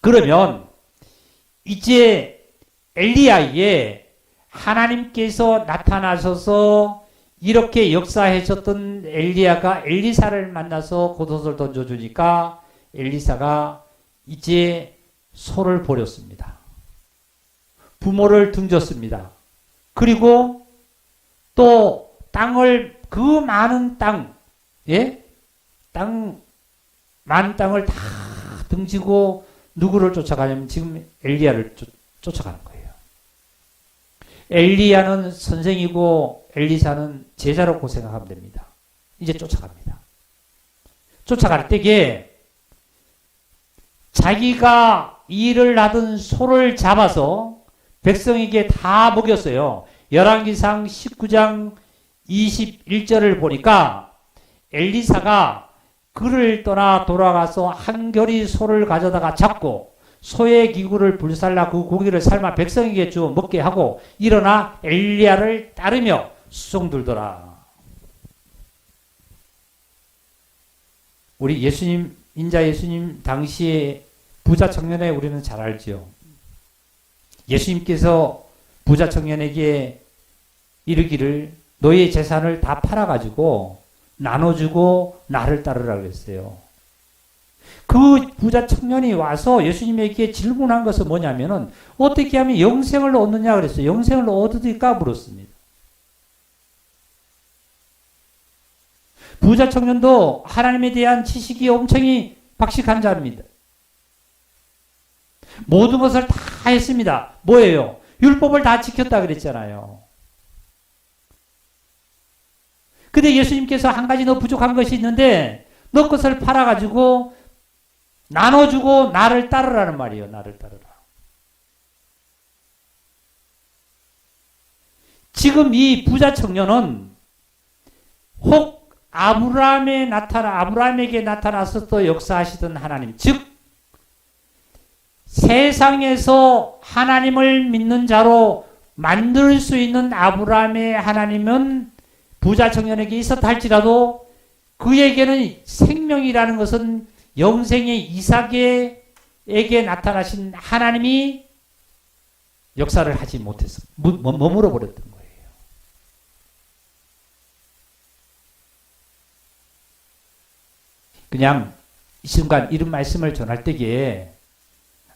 그러면 이제 엘리야에 하나님께서 나타나셔서 이렇게 역사하셨던 엘리야가 엘리사를 만나서 겉옷을 던져주니까 엘리사가 이제 소를 버렸습니다. 부모를 등졌습니다. 그리고 또 땅을, 그 많은 땅, 예? 많은 땅을 다 등지고 누구를 쫓아가냐면 지금 엘리야를 쫓아가는 거예요. 엘리야는 선생이고 엘리사는 제자라고 생각하면 됩니다. 이제 쫓아갑니다. 쫓아갈 때에 자기가 일을 하던 소를 잡아서 백성에게 다 먹였어요. 열왕기상 19장 21절을 보니까 엘리사가 그를 떠나 돌아가서 한결이 소를 가져다가 잡고 소의 기구를 불살라 그 고기를 삶아 백성에게 주어 먹게 하고 일어나 엘리야를 따르며 수송들더라. 우리 예수님, 인자 예수님 당시에 부자 청년에 우리는 잘 알지요. 예수님께서 부자 청년에게 이르기를 너의 재산을 다 팔아가지고 나눠주고 나를 따르라 그랬어요. 그 부자 청년이 와서 예수님에게 질문한 것은 뭐냐면은 어떻게 하면 영생을 얻느냐 그랬어요. 영생을 얻으니까 물었습니다. 부자 청년도 하나님에 대한 지식이 엄청히 박식한 자입니다. 모든 것을 다 했습니다. 뭐예요? 율법을 다 지켰다 그랬잖아요. 근데 예수님께서 한 가지 너 부족한 것이 있는데 너 것을 팔아가지고 나눠주고 나를 따르라는 말이에요. 나를 따르라. 지금 이 부자 청년은 혹 아브라함에게 나타나서 또 역사하시던 하나님, 즉 세상에서 하나님을 믿는 자로 만들 수 있는 아브라함의 하나님은 부자 청년에게 있었다 할지라도 그에게는 생명이라는 것은 영생의 이삭에게 나타나신 하나님이 역사를 하지 못해서 머물러 버렸던 거예요. 그냥 이 순간 이런 말씀을 전할 때에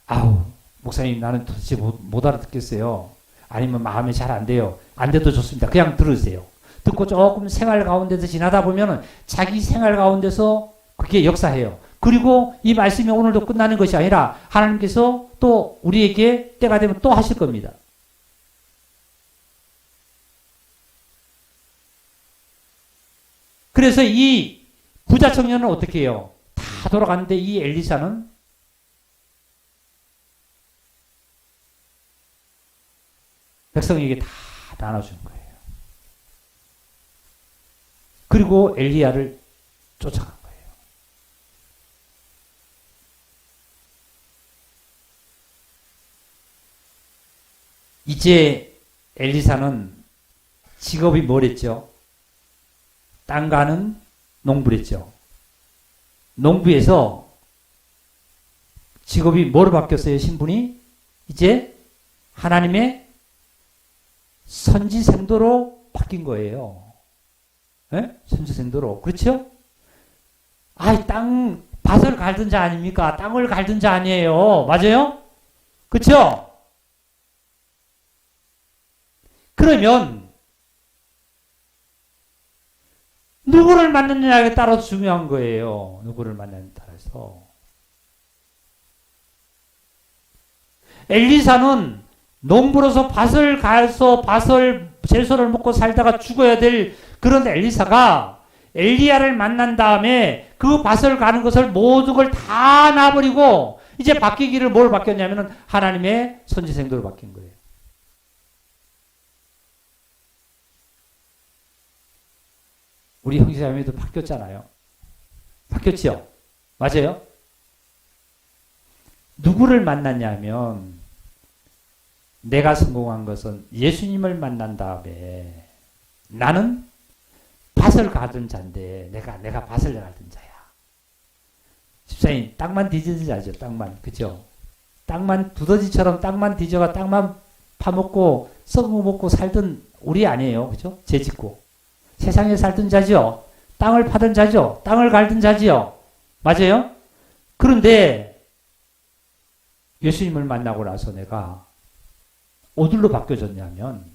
아우 목사님 나는 도대체 못 알아듣겠어요. 아니면 마음이 잘 안 돼요. 안 돼도 좋습니다. 그냥 들으세요. 듣고 조금 생활 가운데서 지나다 보면은 자기 생활 가운데서 그게 역사해요. 그리고 이 말씀이 오늘도 끝나는 것이 아니라 하나님께서 또 우리에게 때가 되면 또 하실 겁니다. 그래서 이 부자 청년은 어떻게 해요? 다 돌아갔는데 이 엘리사는 백성에게 다 나눠준 거예요. 그리고 엘리야를 쫓아간 거예요. 이제 엘리사는 직업이 뭐랬죠? 땅 가는 농부랬죠. 농부에서 직업이 뭐로 바뀌었어요? 신분이 이제 하나님의 선지생도로 바뀐 거예요. 네? 선지생도로. 그렇죠? 땅 밭을 갈던 자 아닙니까? 땅을 갈던 자 아니에요. 맞아요? 그렇죠? 그러면 누구를 만났느냐에 따라서 중요한 거예요. 누구를 만나느냐에 따라서. 엘리사는 농부로서 밭을 가서 채소를 먹고 살다가 죽어야 될 그런 엘리사가 엘리야를 만난 다음에 그 밭을 가는 것을 모든 걸 다 놔버리고 이제 바뀌기를 뭘 바뀌었냐면은 하나님의 선지생도로 바뀐 거예요. 우리 형제자매도 바뀌었잖아요. 바뀌었죠? 맞아요? 누구를 만났냐면 내가 성공한 것은 예수님을 만난 다음에 나는 밭을 가던 자인데 내가 밭을 가던 자야. 집사님 땅만 뒤지는 자죠. 땅만. 그죠? 땅만 두더지처럼 땅만 뒤져가 땅만 파먹고 썩어먹고 살던 우리 아니에요. 그죠? 죄 짓고. 세상에 살던 자죠. 땅을 파던 자죠. 땅을 갈던 자지요. 맞아요? 그런데 예수님을 만나고 나서 내가 어디로 바뀌어졌냐면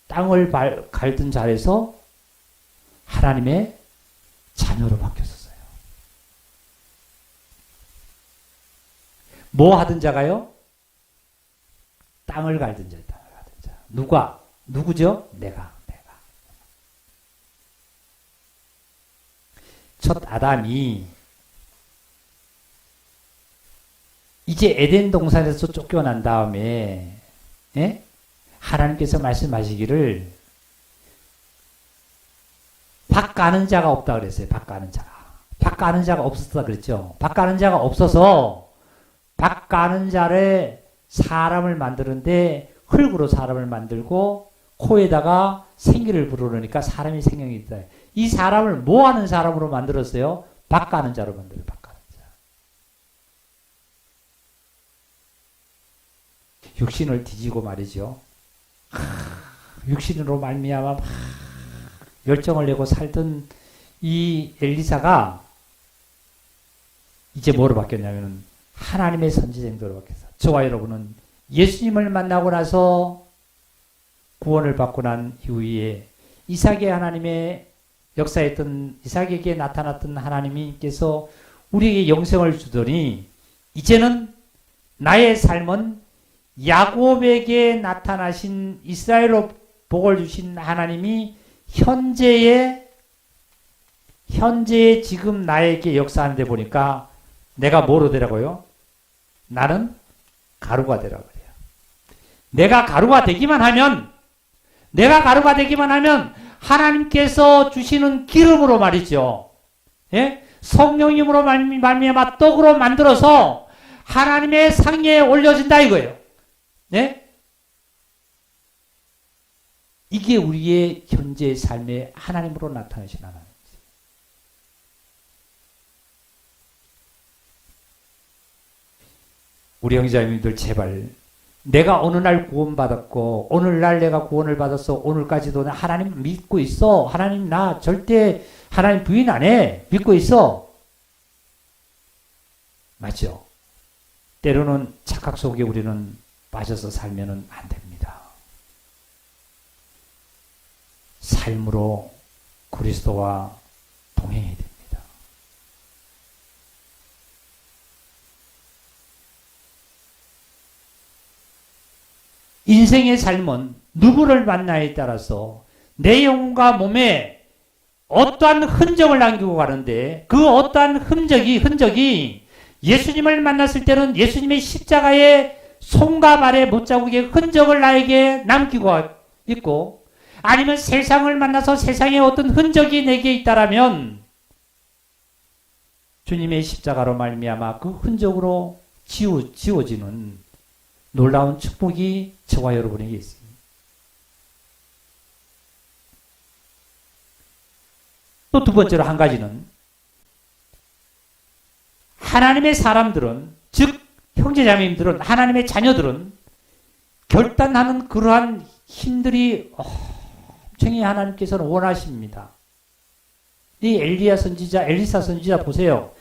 땅을 갈던 자에서 하나님의 자녀로 바뀌었어요. 뭐 하던 자가요? 땅을 갈던 자, 땅을 갈던 자. 누가? 누구죠? 내가. 첫 아담이 이제 에덴 동산에서 쫓겨난 다음에 하나님께서 말씀하시기를 밭 가는 자가 없다 그랬어요. 밭 가는 자가. 밭 가는 자가 없었다 그랬죠. 밭 가는 자가 없어서 밭 가는 자를 사람을 만드는데 흙으로 사람을 만들고 코에다가 생기를 불어넣으니까 사람이 생명이 있다. 이 사람을 뭐 하는 사람으로 만들었어요? 밭 가는 자로 만들어요. 밭 가는 자. 육신을 뒤지고 말이죠. 육신으로 말미암아 열정을 내고 살던 이 엘리사가 이제 뭐로 바뀌었냐면 하나님의 선지생도로 바뀌었어요. 저와 여러분은 예수님을 만나고 나서 구원을 받고 난 이후에 이삭의 하나님의 역사했던 이삭에게 나타났던 하나님께서 우리에게 영생을 주더니 이제는 나의 삶은 야곱에게 나타나신 이스라엘로 복을 주신 하나님이 현재의 지금 나에게 역사하는데 보니까 내가 뭐로 되라고요? 나는 가루가 되라고 그래요. 내가 가루가 되기만 하면 하나님께서 주시는 기름으로 말이죠. 예? 성령님으로 말미암아 떡으로 만들어서 하나님의 상에 올려진다 이거예요. 네? 이게 우리의 현재 삶의 하나님으로 나타나신 하나님. 우리 형제자매님들 제발 내가 어느 날 구원받았고 오늘날 내가 구원을 받아서 오늘까지도 나 하나님 믿고 있어. 하나님 나 절대 하나님 부인 안 해. 믿고 있어. 맞죠? 때로는 착각 속에 우리는 빠져서 살면은 안 됩니다. 삶으로 그리스도와 동행해야 됩니다. 인생의 삶은 누구를 만나에 따라서 내 영혼과 몸에 어떠한 흔적을 남기고 가는데 그 어떠한 흔적이 예수님을 만났을 때는 예수님의 십자가의 손과 발의 못자국의 흔적을 나에게 남기고 있고 아니면 세상을 만나서 세상에 어떤 흔적이 내게 있다라면 주님의 십자가로 말미암아 그 흔적으로 지워지는 놀라운 축복이 저와 여러분에게 있습니다. 또 두 번째로 한 가지는 하나님의 사람들은 즉 형제자매님들은 하나님의 자녀들은 결단하는 그러한 힘들이 엄청히 하나님께서는 원하십니다. 이 엘리사 선지자 보세요.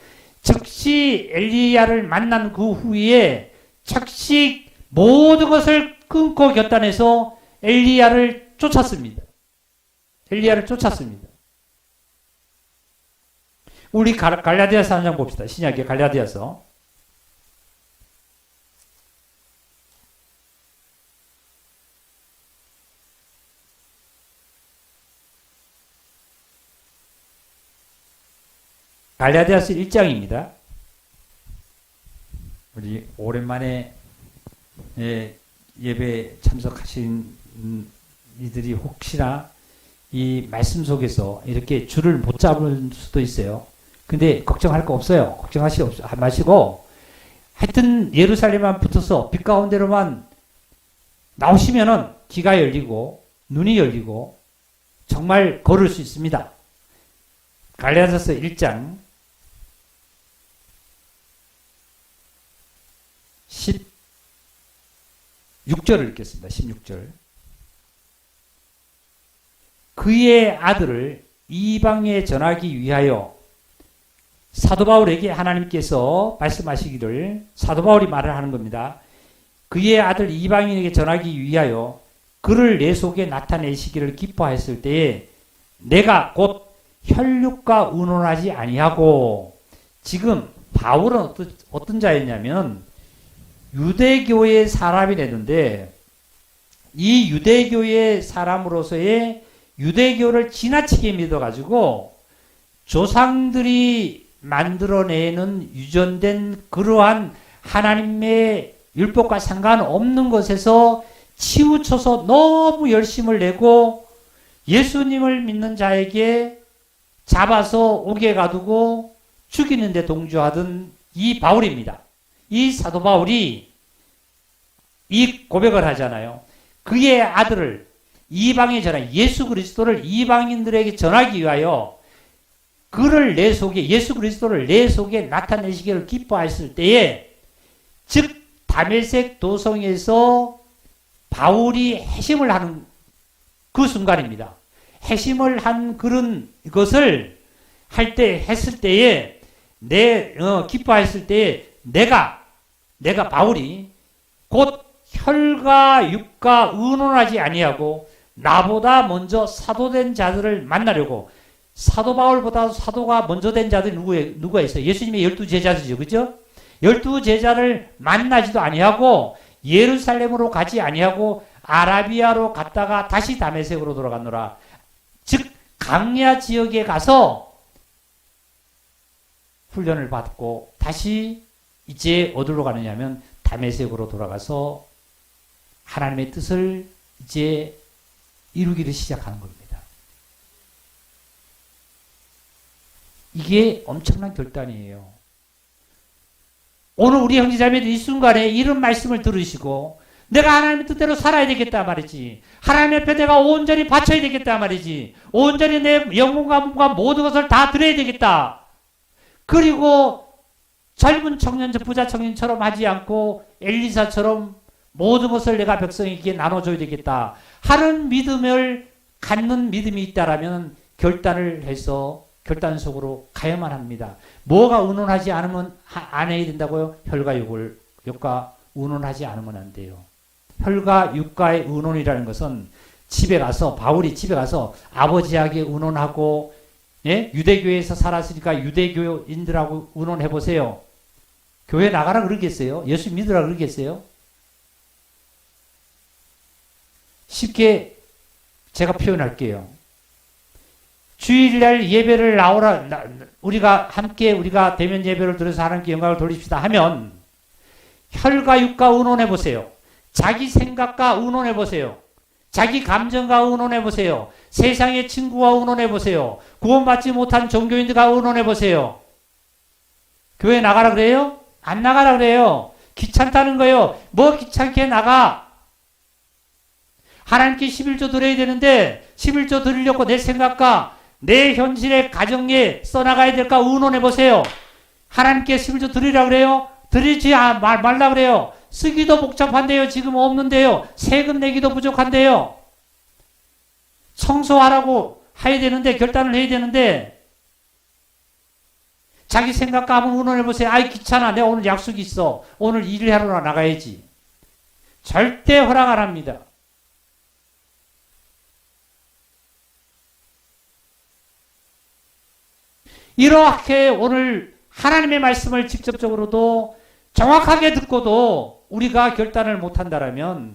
즉시 엘리야를 만난 그 후에 즉시 모든 것을 끊고 결단해서 엘리야를 쫓았습니다. 우리 갈라디아서 한 장 봅시다. 신약의 갈라디아서. 갈라디아서 1장입니다. 우리 오랜만에 예배 참석하신 이들이 혹시나 이 말씀 속에서 이렇게 줄을 못 잡을 수도 있어요. 근데 걱정할 거 없어요. 걱정하시 마시고 하여튼 예루살렘만 붙어서 빛 가운데로만 나오시면은 귀가 열리고 눈이 열리고 정말 걸을 수 있습니다. 갈라디아서 1장 16절을 읽겠습니다. 16절. 그의 아들을 이방에 전하기 위하여 사도 바울에게 하나님께서 말씀하시기를, 사도 바울이 말을 하는 겁니다. 그의 아들 이방인에게 전하기 위하여 그를 내 속에 나타내시기를 기뻐하였을 때에 내가 곧 혈육과 의논하지 아니하고, 지금 바울은 어떤 자였냐면 유대교의 사람이랬는데, 이 유대교의 사람으로서의 유대교를 지나치게 믿어가지고 조상들이 만들어내는 유전된 그러한 하나님의 율법과 상관없는 것에서 치우쳐서 너무 열심을 내고 예수님을 믿는 자에게 잡아서 옥에 가두고 죽이는 데 동조하던 이 바울입니다. 이 사도 바울이 이 고백을 하잖아요. 그의 아들을 이방에 전하, 예수 그리스도를 이방인들에게 전하기 위하여 그를 내 속에, 예수 그리스도를 내 속에 나타내시기를 기뻐하였을 때에, 즉 다메섹 도성에서 바울이 회심을 하는 그 순간입니다. 회심을 한 그런 것을 할 때, 했을 때에, 기뻐했을 때에 내가 바울이 곧 혈과 육과 의논하지 아니하고 나보다 먼저 사도된 자들을 만나려고, 사도 바울보다 사도가 먼저 된 자들이 누가 있어요? 예수님의 12제자들이죠. 그죠? 12제자를 만나지도 아니하고 예루살렘으로 가지 아니하고 아라비아로 갔다가 다시 다메섹으로 돌아갔노라. 즉 강야 지역에 가서 훈련을 받고 다시 이제 어디로 가느냐면 다메섹으로 돌아가서 하나님의 뜻을 이제 이루기를 시작하는 겁니다. 이게 엄청난 결단이에요. 오늘 우리 형제자매들 이 순간에 이런 말씀을 들으시고 내가 하나님의 뜻대로 살아야 되겠다 말이지. 하나님 앞에 내가 온전히 바쳐야 되겠다 말이지. 온전히 내 영혼과 몸과 모든 것을 다 드려야 되겠다. 그리고 젊은 청년, 부자 청년처럼 하지 않고 엘리사처럼 모든 것을 내가 백성에게 나눠줘야 되겠다 하는 믿음을 갖는 믿음이 있다라면 결단을 해서 결단 속으로 가야만 합니다. 뭐가 의논하지 않으면 안 해야 된다고요? 혈과 육과 의논하지 않으면 안 돼요. 혈과 육과의 의논이라는 것은 집에 가서, 바울이 집에 가서 아버지에게 의논하고, 예? 유대교에서 살았으니까 유대교인들하고 의논해 보세요. 교회 나가라 그러겠어요? 예수 믿으라 그러겠어요? 쉽게 제가 표현할게요. 주일날 예배를 나오라, 우리가 대면 예배를 드려서 하나님께 영광을 돌립시다 하면 혈과 육과 의논해 보세요. 자기 생각과 의논해 보세요. 자기 감정과 의논해 보세요. 세상의 친구와 의논해 보세요. 구원받지 못한 종교인들과 의논해 보세요. 교회 나가라 그래요? 안 나가라 그래요. 귀찮다는 거예요. 뭐 귀찮게 나가? 하나님께 11조 드려야 되는데 11조 드리려고 내 생각과 내 현실의 가정에 써나가야 될까 의논해 보세요. 하나님께 11조 드리라 그래요? 드리지 말라 그래요. 쓰기도 복잡한데요. 지금 없는데요. 세금 내기도 부족한데요. 청소하라고 해야 되는데, 결단을 해야 되는데 자기 생각과 한번 의논해 보세요. 아이 귀찮아. 내가 오늘 약속이 있어. 오늘 일을 하러 나가야지. 절대 허락 안 합니다. 이렇게 오늘 하나님의 말씀을 직접적으로도 정확하게 듣고도 우리가 결단을 못한다라면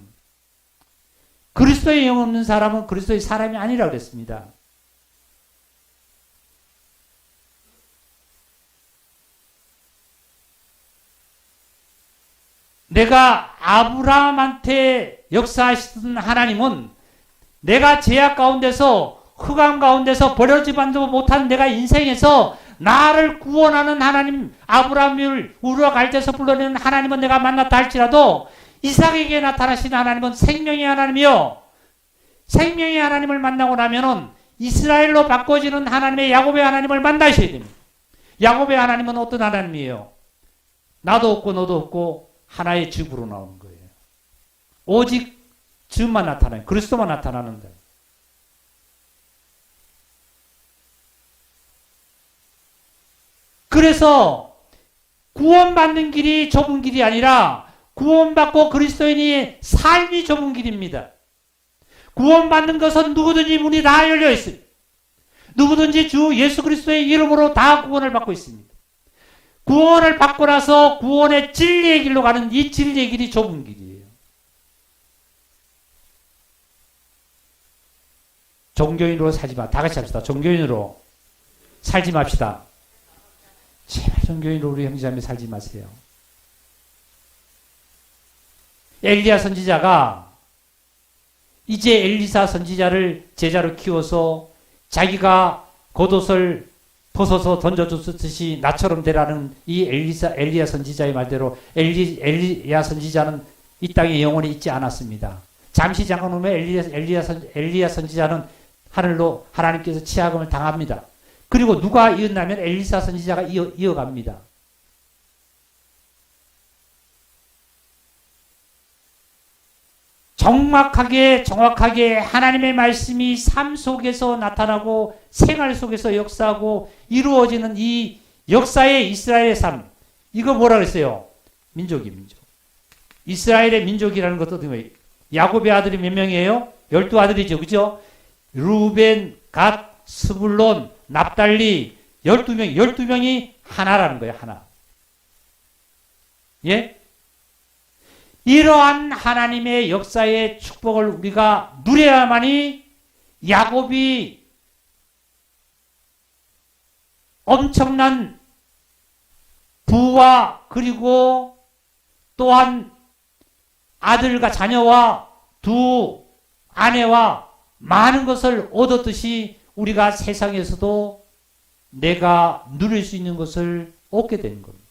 그리스도의 영 없는 사람은 그리스도의 사람이 아니라고 그랬습니다. 내가 아브라함한테 역사하시던 하나님은 내가 죄악 가운데서 흑암 가운데서 버려지지도 못한 내가 인생에서 나를 구원하는 하나님, 아브라함을 우르와 갈대에서 불러내는 하나님은 내가 만났다 할지라도 이삭에게 나타나신 하나님은 생명의 하나님이요. 생명의 하나님을 만나고 나면은 이스라엘로 바꿔지는 하나님의 야곱의 하나님을 만나셔야 됩니다. 야곱의 하나님은 어떤 하나님이에요? 나도 없고 너도 없고 하나의 즙으로 나오는 거예요. 오직 즙만 나타나요. 그리스도만 나타나는데. 그래서 구원받는 길이 좁은 길이 아니라 구원받고 그리스도인이 삶이 좁은 길입니다. 구원받는 것은 누구든지 문이 다 열려 있어요. 누구든지 주 예수 그리스도의 이름으로 다 구원을 받고 있습니다. 구원을 받고 나서 구원의 진리의 길로 가는 이 진리의 길이 좁은 길이에요. 종교인으로 살지 마. 다 같이 합시다. 종교인으로 살지 맙시다. 제발 종교인으로 우리 형제자매 살지 마세요. 엘리야 선지자가 이제 엘리사 선지자를 제자로 키워서 자기가 겉옷을 벗어서 던져줬듯이 나처럼 되라는 이 엘리야 선지자의 말대로 엘리야 선지자는 이 땅에 영원히 있지 않았습니다. 잠시 잠깐 후면 엘리야 선지자는 하늘로 하나님께서 치하금을 당합니다. 그리고 누가 이었냐면 엘리사 선지자가 이어갑니다. 정확하게 하나님의 말씀이 삶 속에서 나타나고 생활 속에서 역사하고 이루어지는 이 역사의 이스라엘의 삶. 이거 뭐라 그랬어요? 민족. 이스라엘의 민족이라는 것도 뭐예요? 야곱의 아들이 몇 명이에요? 12아들이죠. 그죠? 루벤, 갓, 스불론, 납달리 12명이 하나라는 거예요. 하나. 예? 이러한 하나님의 역사의 축복을 우리가 누려야만이 야곱이 엄청난 부와 그리고 또한 아들과 자녀와 두 아내와 많은 것을 얻었듯이 우리가 세상에서도 내가 누릴 수 있는 것을 얻게 되는 겁니다.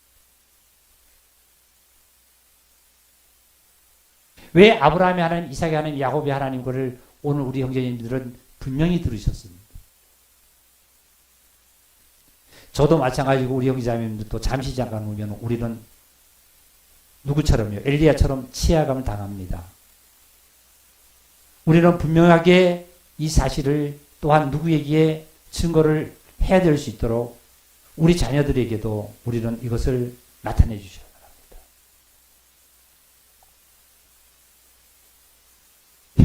왜 아브라함의 하나님, 이삭의 하나님, 야곱의 하나님 거를 오늘 우리 형제님들은 분명히 들으셨습니다. 저도 마찬가지고 우리 형제자매님들도 잠시 잠깐 오면 우리는 누구처럼요? 엘리야처럼 치하감을 당합니다. 우리는 분명하게 이 사실을 또한 누구에게 증거를 해야 될 수 있도록 우리 자녀들에게도 우리는 이것을 나타내 주셔야 합니다.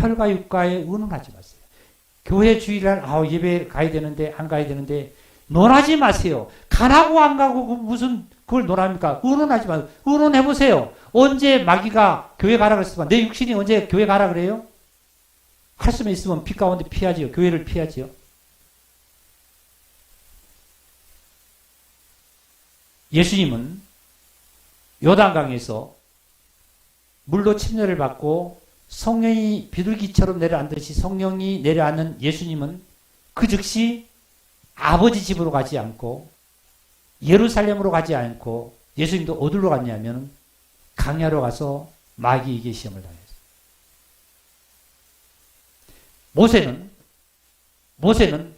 혈과 육과에 의논하지 마세요. 교회 주일날 예배 가야 되는데 안 가야 되는데 논하지 마세요. 가라고 안 가고 무슨 그걸 논합니까? 의논하지 마세요. 의논해 보세요. 언제 마귀가 교회 가라 그랬으면 내 육신이 언제 교회 가라 그래요? 할 수만 있으면 빛 가운데 피하지요. 교회를 피하지요. 예수님은 요단강에서 물로 침례를 받고 성령이 비둘기처럼 내려앉듯이 성령이 내려앉는 예수님은 그 즉시 아버지 집으로 가지 않고 예루살렘으로 가지 않고 예수님도 어디로 갔냐면 강야로 가서 마귀에게 시험을 당했어요. 모세는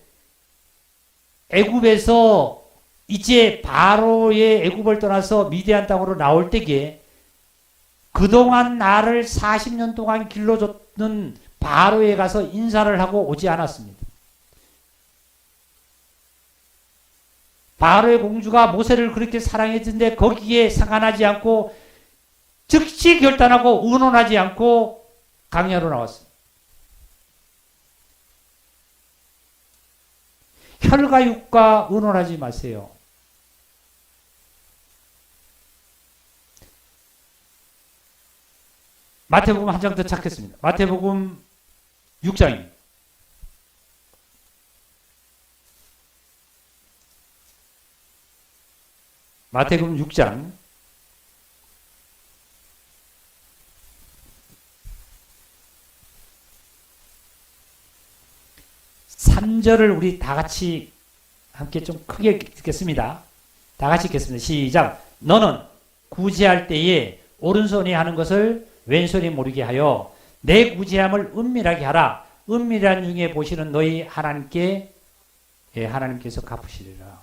애굽에서 이제 바로의 애굽을 떠나서 미디안 땅으로 나올 때에 그동안 나를 40년 동안 길러줬던 바로에 가서 인사를 하고 오지 않았습니다. 바로의 공주가 모세를 그렇게 사랑했는데 거기에 상관하지 않고 즉시 결단하고 의논하지 않고 강야로 나왔습니다. 혈과 육과 의논하지 마세요. 마태복음 한 장 더 찾겠습니다. 마태복음 6장입니다. 마태복음 6장 3절을 우리 다 같이 함께 좀 크게 읽겠습니다. 다 같이 읽겠습니다. 시작. 너는 구제할 때에 오른손이 하는 것을 왼손이 모르게 하여 내 구제함을 은밀하게 하라. 은밀한 중에 보시는 너희 하나님께서 갚으시리라.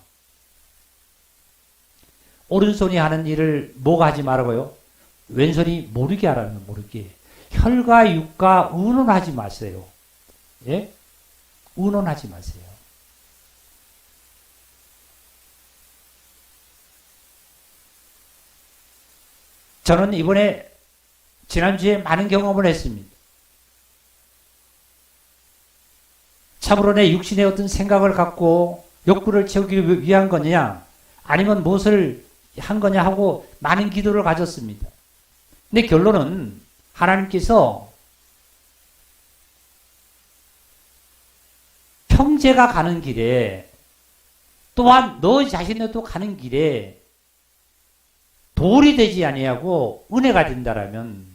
오른손이 하는 일을 뭐가 하지 말라고요? 왼손이 모르게 하라는 거, 모르게. 혈과 육과 의논하지 마세요. 예? 의논하지 마세요. 저는 이번에 지난주에 많은 경험을 했습니다. 참으로 내 육신의 어떤 생각을 갖고 욕구를 채우기 위한 거냐 아니면 무엇을 한 거냐 하고 많은 기도를 가졌습니다. 근데 결론은 하나님께서 형제가 가는 길에 또한 너 자신도 가는 길에 돌이 되지 아니하고 은혜가 된다라면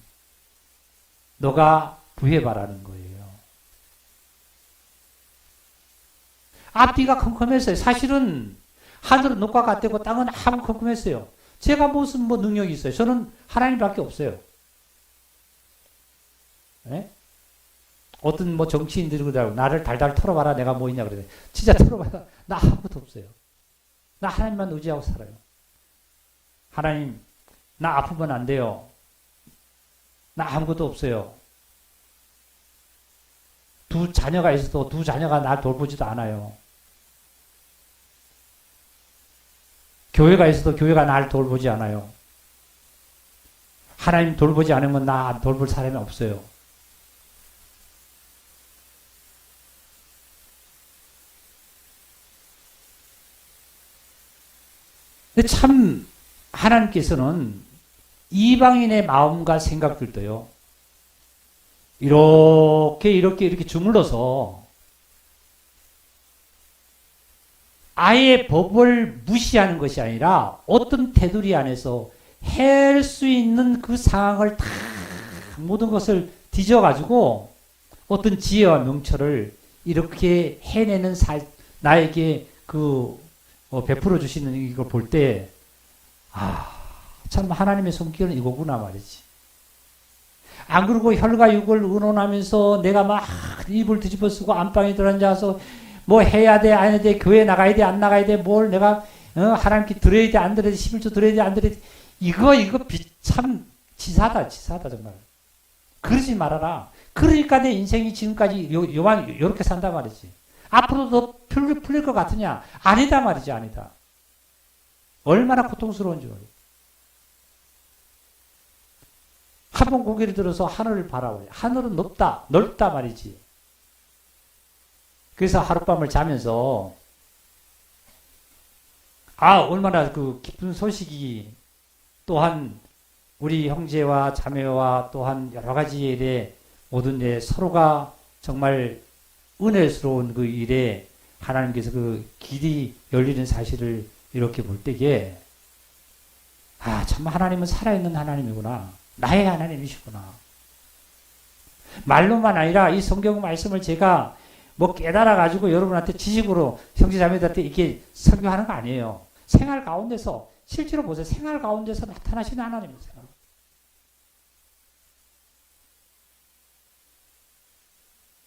너가 구해봐라는 거예요. 앞뒤가 컴컴했어요. 사실은 하늘은 녹과 같고 땅은 아무 컴컴했어요. 제가 무슨 능력이 있어요? 저는 하나님밖에 없어요. 네? 어떤 정치인들이 그러더라고. 나를 달달 털어봐라. 내가 뭐 있냐 그래. 진짜 털어봐라. 나 아무것도 없어요. 나 하나님만 의지하고 살아요. 하나님, 나 아프면 안 돼요. 나 아무것도 없어요. 두 자녀가 있어도 두 자녀가 날 돌보지도 않아요. 교회가 있어도 교회가 날 돌보지 않아요. 하나님 돌보지 않으면 나 돌볼 사람이 없어요. 근데 참 하나님께서는 이방인의 마음과 생각들도요. 이렇게 주물러서 아예 법을 무시하는 것이 아니라 어떤 테두리 안에서 할 수 있는 그 상황을 다 모든 것을 뒤져가지고 어떤 지혜와 명철을 이렇게 해내는 나에게 베풀어 주시는 이걸 볼 때, 참 하나님의 손길은 이거구나 말이지. 안 그러고 혈과 육을 의논하면서 내가 막 입을 뒤집어 쓰고 안방에 들어앉아서 뭐 해야 돼, 안 해야 돼, 교회 나가야 돼, 안 나가야 돼, 뭘 내가 하나님께 드려야 돼, 안 드려야 돼, 11조 드려야 돼, 안 드려야 돼. 이거 참 치사다 정말. 그러지 말아라. 그러니까 내 인생이 지금까지 요렇게 산단 말이지. 앞으로도 풀릴 것 같으냐? 아니다 말이지, 아니다. 얼마나 고통스러운 줄 알아요. 한번 고개를 들어서 하늘을 바라봐요. 하늘은 넓다 말이지. 그래서 하룻밤을 자면서 얼마나 기쁜 소식이 또한 우리 형제와 자매와 또한 여러 가지 일에 모든 일에 서로가 정말 은혜스러운 그 일에 하나님께서 그 길이 열리는 사실을 이렇게 볼 때에 참 하나님은 살아있는 하나님이구나. 나의 하나님이시구나. 말로만 아니라 이 성경 말씀을 제가 깨달아가지고 여러분한테 지식으로 형제자매들한테 이렇게 설교하는 거 아니에요. 생활 가운데서 실제로 보세요. 생활 가운데서 나타나시는 하나님이세요.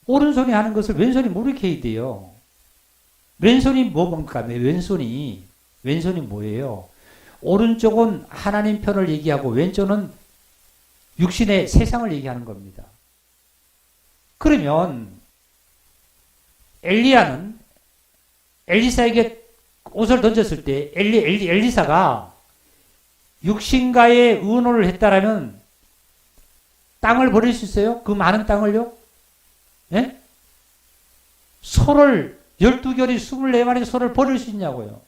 오른손이 하는 것을 왼손이 모르게 해야 돼요. 왼손이 뭡니까? 왼손이 뭐예요? 오른쪽은 하나님 편을 얘기하고 왼쪽은 육신의 세상을 얘기하는 겁니다. 그러면 엘리야는 엘리사에게 옷을 던졌을 때 엘리사가 육신과의 의논을 했다라면 땅을 버릴 수 있어요? 그 많은 땅을요? 예? 소를 12결이 24마리 소를 버릴 수 있냐고요.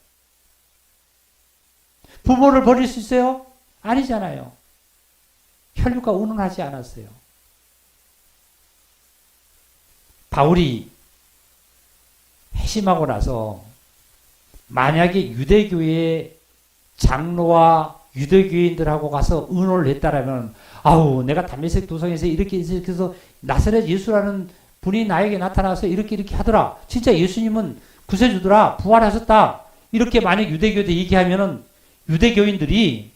부모를 버릴 수 있어요? 아니잖아요. 혈육과 의논하지 않았어요. 바울이 회심하고 나서 만약에 유대교의 장로와 유대교인들하고 가서 의논을 했다라면 내가 담메색 도성에서 이렇게 해서 나사렛 예수라는 분이 나에게 나타나서 이렇게 하더라. 진짜 예수님은 구세주더라. 부활하셨다. 이렇게 만약 유대교에 얘기하면은 유대교인들이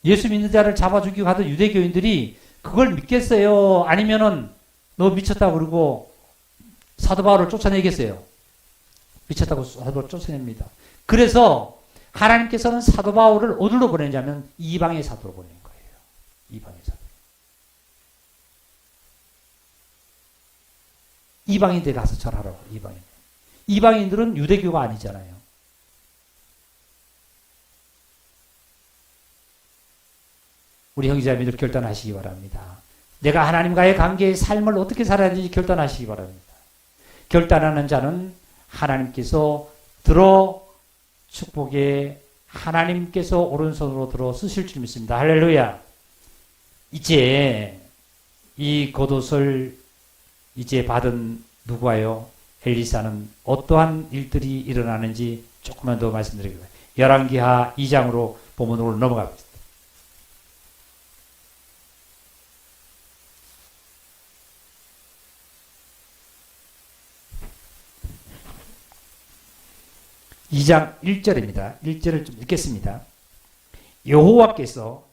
예수 믿는 자를 잡아 죽이고 하던 유대교인들이 그걸 믿겠어요? 아니면은 너 미쳤다고 그러고 사도 바울을 쫓아내겠어요? 미쳤다고 사도 바울을 쫓아냅니다. 그래서 하나님께서는 사도 바울을 어디로 보내냐면 이방의 사도로 보낸 거예요. 이방인사들. 이방인들 가서 절하라고. 이방인들은 유대교가 아니잖아요. 우리 형제자매들 결단하시기 바랍니다. 내가 하나님과의 관계의 삶을 어떻게 살아야 되는지 결단하시기 바랍니다. 결단하는 자는 하나님께서 들어 축복에 하나님께서 오른손으로 들어 쓰실 줄 믿습니다. 할렐루야. 이제 이 겉옷을 이제 받은 누구와요? 엘리사는 어떠한 일들이 일어나는지 조금만 더 말씀드리겠습니다. 열왕기하 2장으로 본문으로 넘어갑니다. (2장) 1절입니다. 1절을 좀 읽겠습니다. 여호와께서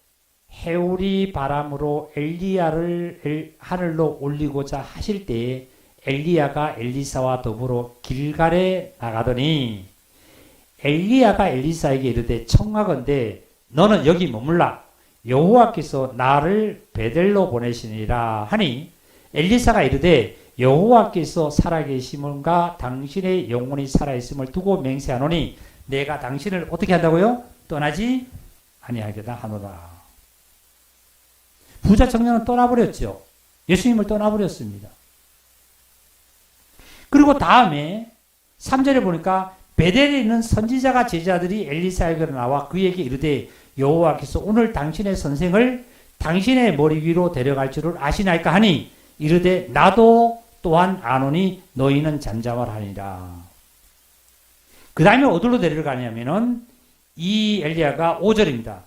해오리 바람으로 엘리야를 하늘로 올리고자 하실 때에 엘리야가 엘리사와 더불어 길갈에 나가더니 엘리야가 엘리사에게 이르되 청하건대 너는 여기 머물라 여호와께서 나를 베델로 보내시니라 하니 엘리사가 이르되 여호와께서 살아계심과 당신의 영혼이 살아있음을 두고 맹세하노니 내가 당신을 어떻게 한다고요? 떠나지 아니하겠다 하노라. 부자 청년은 떠나버렸죠. 예수님을 떠나버렸습니다. 그리고 다음에 3절에 보니까 베델에 있는 선지자가 제자들이 엘리사에게로 나와 그에게 이르되 여호와께서 오늘 당신의 선생을 당신의 머리 위로 데려갈 줄을 아시나이까 하니 이르되 나도 또한 아노니 너희는 잠잠하리라. 그 다음에 어디로 데려가냐면은 이 엘리야가 5절입니다.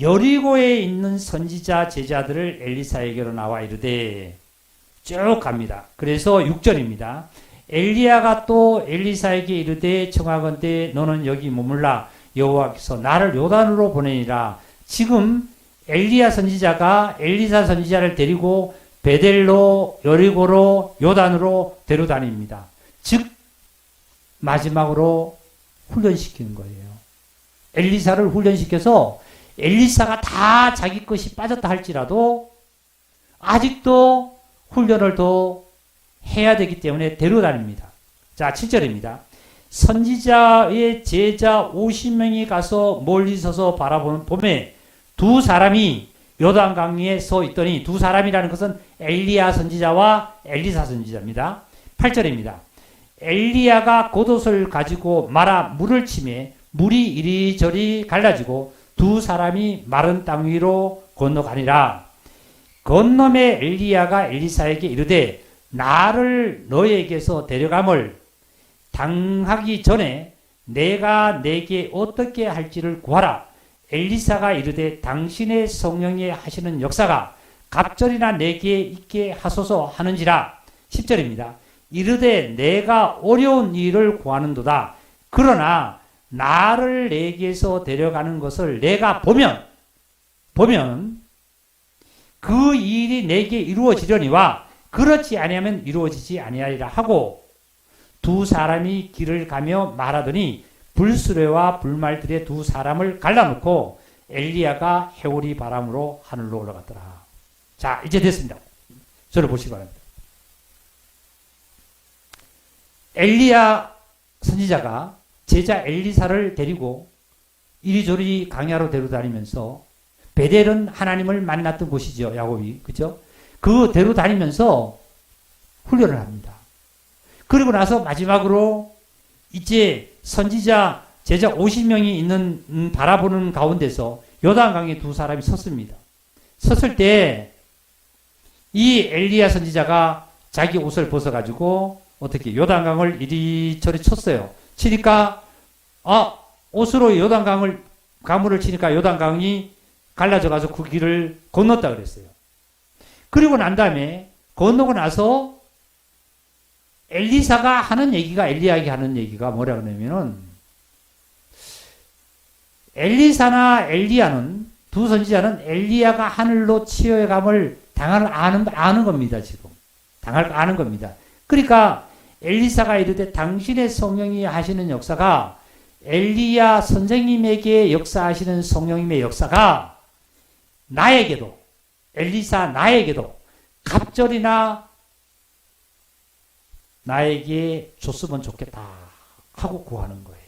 여리고에 있는 선지자 제자들을 엘리사에게로 나와 이르되 쭉 갑니다. 그래서 6절입니다. 엘리야가 또 엘리사에게 이르되 청하건대 너는 여기 머물라 여호와께서 나를 요단으로 보내니라. 지금 엘리야 선지자가 엘리사 선지자를 데리고 베델로 여리고로 요단으로 데려다닙니다. 즉 마지막으로 훈련시키는 거예요. 엘리사를 훈련시켜서 엘리사가 다 자기 것이 빠졌다 할지라도 아직도 훈련을 더 해야 되기 때문에 데려다닙니다. 자, 7절입니다. 선지자의 제자 50명이 가서 멀리 서서 바라보는 봄에 두 사람이 요단강 위에 서 있더니 두 사람이라는 것은 엘리야 선지자와 엘리사 선지자입니다. 8절입니다. 엘리야가 겉옷을 가지고 말아 물을 치매 물이 이리저리 갈라지고 두 사람이 마른 땅 위로 건너가니라. 건너매 엘리야가 엘리사에게 이르되 나를 너에게서 데려감을 당하기 전에 내가 내게 어떻게 할지를 구하라. 엘리사가 이르되 당신의 성령이 하시는 역사가 갑절이나 내게 있게 하소서 하는지라. 10절입니다. 이르되 내가 어려운 일을 구하는도다. 그러나 나를 내게서 데려가는 것을 내가 보면 그 일이 내게 이루어지려니와 그렇지 아니하면 이루어지지 아니하리라 하고 두 사람이 길을 가며 말하더니 불수레와 불말들의 두 사람을 갈라놓고 엘리야가 해오리 바람으로 하늘로 올라갔더라. 자, 이제 됐습니다. 저를 보시기 바랍니다. 엘리야 선지자가 제자 엘리사를 데리고 이리저리 강야로 데려다니면서 베델은 하나님을 만났던 곳이죠. 야곱이. 그죠? 그 데려다니면서 훈련을 합니다. 그리고 나서 마지막으로 이제 선지자 제자 50명이 있는 바라보는 가운데서 요단강에 두 사람이 섰습니다. 섰을 때 이 엘리야 선지자가 자기 옷을 벗어가지고 어떻게 요단강을 이리저리 쳤어요. 치니까 옷으로 요단강을 가물을 치니까 요단강이 갈라져가지고 그 길을 건넜다 그랬어요. 그리고 난 다음에 건너고 나서 엘리사가 하는 얘기가 엘리야에게 하는 얘기가 뭐라 그러냐면은 엘리사나 엘리야는 두 선지자는 엘리야가 하늘로 치어감을 아는 겁니다. 지금 아는 겁니다. 그러니까 엘리사가 이르되 당신의 성령이 하시는 역사가 엘리야 선생님에게 역사하시는 성령님의 역사가 나에게도 엘리사 나에게도 갑절이나 나에게 줬으면 좋겠다 하고 구하는 거예요.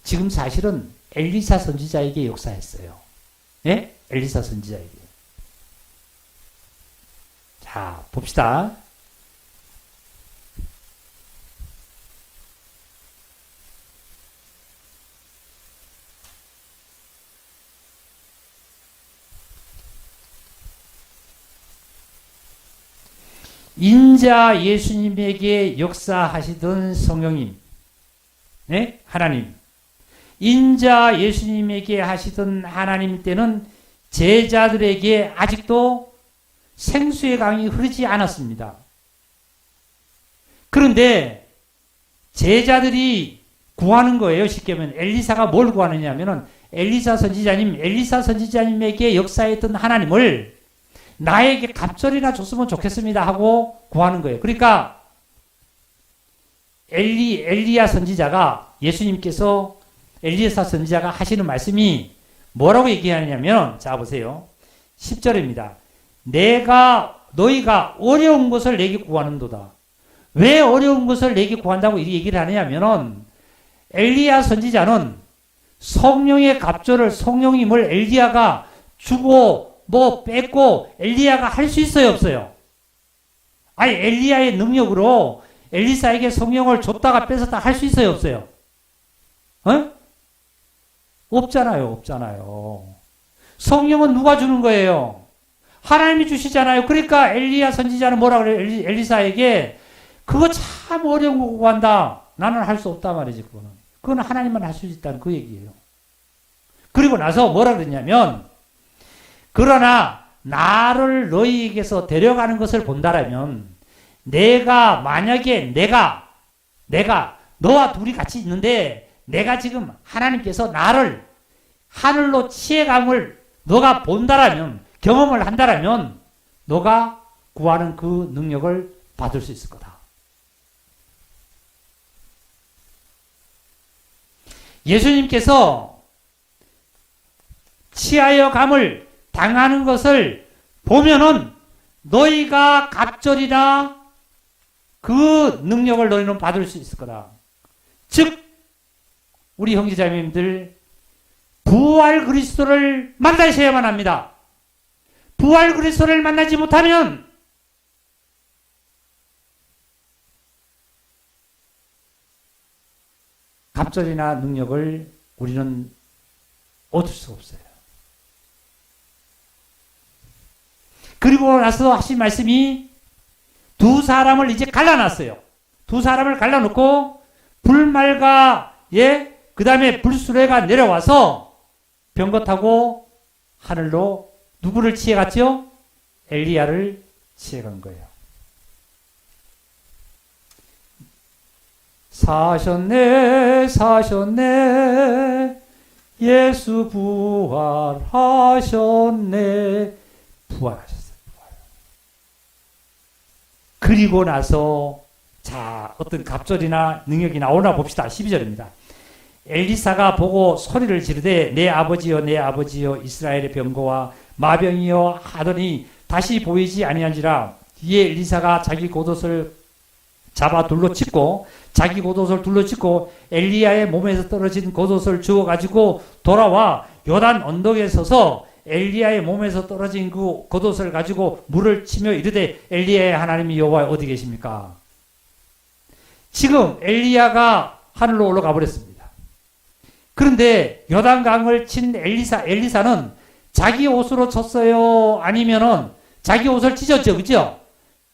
지금 사실은 엘리사 선지자에게 역사했어요. 예? 엘리사 선지자에게. 자, 봅시다. 인자 예수님에게 역사하시던 성령님, 네? 하나님. 인자 예수님에게 하시던 하나님 때는 제자들에게 아직도 생수의 강이 흐르지 않았습니다. 그런데 제자들이 구하는 거예요. 쉽게 하면 엘리사가 뭘 구하느냐 하면은 엘리사 선지자님에게 역사했던 하나님을 나에게 갑절이나 줬으면 좋겠습니다 하고 구하는 거예요. 그러니까 엘리야 선지자가 예수님께서 엘리사 선지자가 하시는 말씀이 뭐라고 얘기하냐면 자 보세요. 10절입니다. 너희가 어려운 것을 내게 구하는도다. 왜 어려운 것을 내게 구한다고 이 얘기를 하느냐면은 엘리야 선지자는 성령의 갑절을 성령님을 엘리야가 주고 뭐 뺏고 엘리야가 할 수 있어요, 없어요? 아니 엘리야의 능력으로 엘리사에게 성령을 줬다가 뺏었다 할 수 있어요, 없어요? 없잖아요. 성령은 누가 주는 거예요? 하나님이 주시잖아요. 그러니까 엘리야 선지자는 뭐라 그래요? 엘리사에게 그거 참 어려운 거 구한다. 나는 할 수 없단 말이지, 그거는. 그건 하나님만 할 수 있다는 그 얘기예요. 그리고 나서 뭐라 그랬냐면 그러나 나를 너희에게서 데려가는 것을 본다라면 만약에 내가 너와 둘이 같이 있는데 내가 지금 하나님께서 나를 하늘로 치해감을 너가 본다라면 경험을 한다라면 너가 구하는 그 능력을 받을 수 있을 거다. 예수님께서 치하여 감을 당하는 것을 보면은 너희가 갑절이나 그 능력을 너희는 받을 수 있을 거다. 즉 우리 형제자매님들 부활 그리스도를 만나셔야만 합니다. 부활 그리스도를 만나지 못하면 갑절이나 능력을 우리는 얻을 수 없어요. 그리고 나서 하신 말씀이 두 사람을 이제 갈라놨어요. 두 사람을 갈라놓고 불말과 그 다음에 불수레가 내려와서 병거 타고 하늘로 누구를 치해갔죠? 엘리야를 치해간 거예요. 사셨네 예수 부활하셨네. 부활하셨어요. 그리고 나서 자 어떤 갑절이나 능력이 나오나 봅시다. 12절입니다. 엘리사가 보고 소리를 지르되 내 아버지여 이스라엘의 병거와 마병이여 하더니 다시 보이지 아니한지라. 뒤에 엘리사가 자기 겉옷을 잡아 둘러 찢고 자기 겉옷을 둘러 찢고 엘리야의 몸에서 떨어진 겉옷을 주워가지고 돌아와 요단 언덕에 서서 엘리야의 몸에서 떨어진 그 겉옷을 가지고 물을 치며 이르되 엘리야의 하나님이 여호와 어디 계십니까? 지금 엘리야가 하늘로 올라가 버렸습니다. 그런데 요단강을 친 엘리사는 자기 옷으로 쳤어요? 아니면은 자기 옷을 찢었죠? 그죠?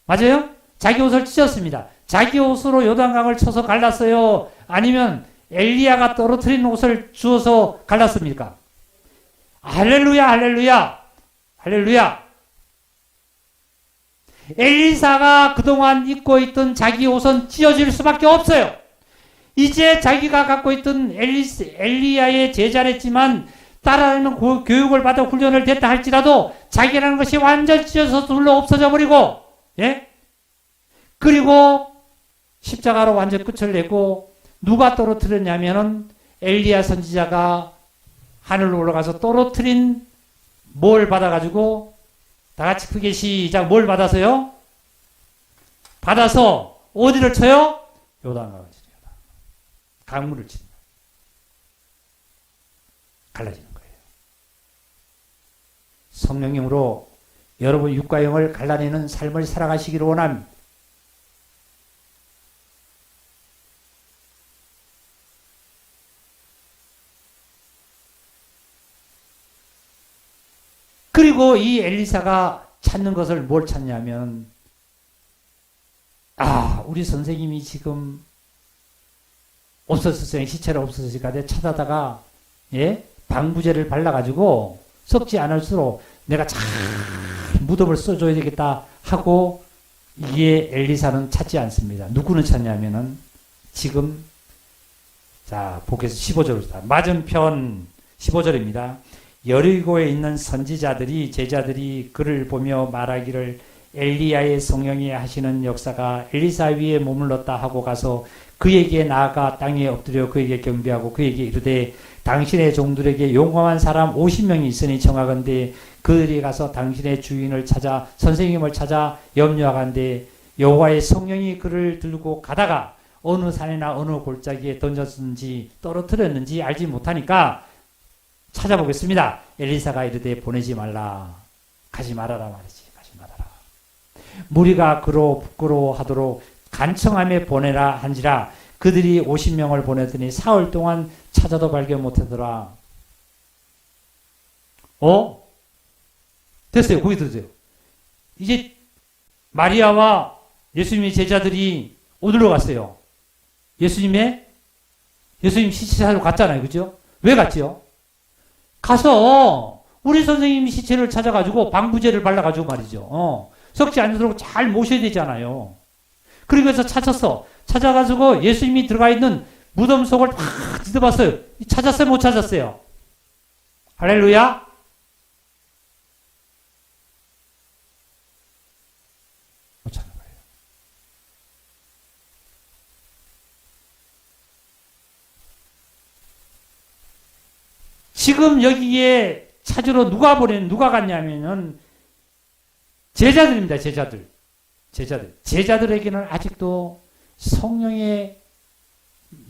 맞아요? 자기 옷을 찢었습니다. 자기 옷으로 요단강을 쳐서 갈랐어요? 아니면 엘리야가 떨어뜨린 옷을 주워서 갈랐습니까? 할렐루야. 엘리사가 그동안 입고 있던 자기 옷은 찢어질 수밖에 없어요. 이제 자기가 갖고 있던 엘리야의 제자랬지만 따라하는 교육을 받아 훈련을 됐다 할지라도 자기라는 것이 완전 찢어서 둘러 없어져 버리고 그리고 십자가로 완전 끝을 내고 누가 떨어뜨렸냐면은 엘리야 선지자가 하늘로 올라가서 떨어뜨린 뭘 받아가지고 다 같이 크게 시작. 뭘 받아서요? 받아서 어디를 쳐요? 요단강을 치요. 강물을 치는 거예요. 갈라지는 거예요. 성령님으로 여러분 육과 영을 갈라내는 삶을 살아가시기를 원합니다. 그리고 이 엘리사가 찾는 것을 뭘 찾냐면, 우리 선생님이 지금 없어졌어요. 시체를 없어지니까 찾아다가, 방부제를 발라가지고 썩지 않을수록 내가 잘 무덤을 써줘야 되겠다 하고, 이게 엘리사는 찾지 않습니다. 누구는 찾냐면은, 지금, 자, 보겠습니다. 15절입니다. 맞은편 15절입니다. 여리고에 있는 선지자들이 제자들이 그를 보며 말하기를 엘리야의 성령이 하시는 역사가 엘리사 위에 머물렀다 하고 가서 그에게 나아가 땅에 엎드려 그에게 경배하고 그에게 이르되 당신의 종들에게 용감한 사람 50명이 있으니 청하건대 그들이 가서 당신의 주인을 찾아 선생님을 찾아 염려하건대 여호와의 성령이 그를 들고 가다가 어느 산이나 어느 골짜기에 던졌는지 떨어뜨렸는지 알지 못하니까 찾아보겠습니다. 엘리사가 이르되 보내지 말라. 가지 말아라 말이지. 가지 말아라. 무리가 그로 부끄러워하도록 간청함에 보내라 한지라 그들이 50명을 보내더니 사흘 동안 찾아도 발견 못하더라. 됐어요. 거기 들으세요. 이제 마리아와 예수님의 제자들이 어디로 갔어요? 예수님 시체사로 갔잖아요. 그죠? 왜 갔지요? 가서 우리 선생님 시체를 찾아가지고 방부제를 발라가지고 말이죠. 썩지 않도록 잘 모셔야 되잖아요. 그러면서 찾아가지고 예수님이 들어가 있는 무덤 속을 다 뒤져봤어요. 찾았어요? 못 찾았어요? 할렐루야? 못 찾는 거예요. 지금 여기에 찾으러 누가 갔냐면은 제자들입니다. 제자들에게는 아직도 성령의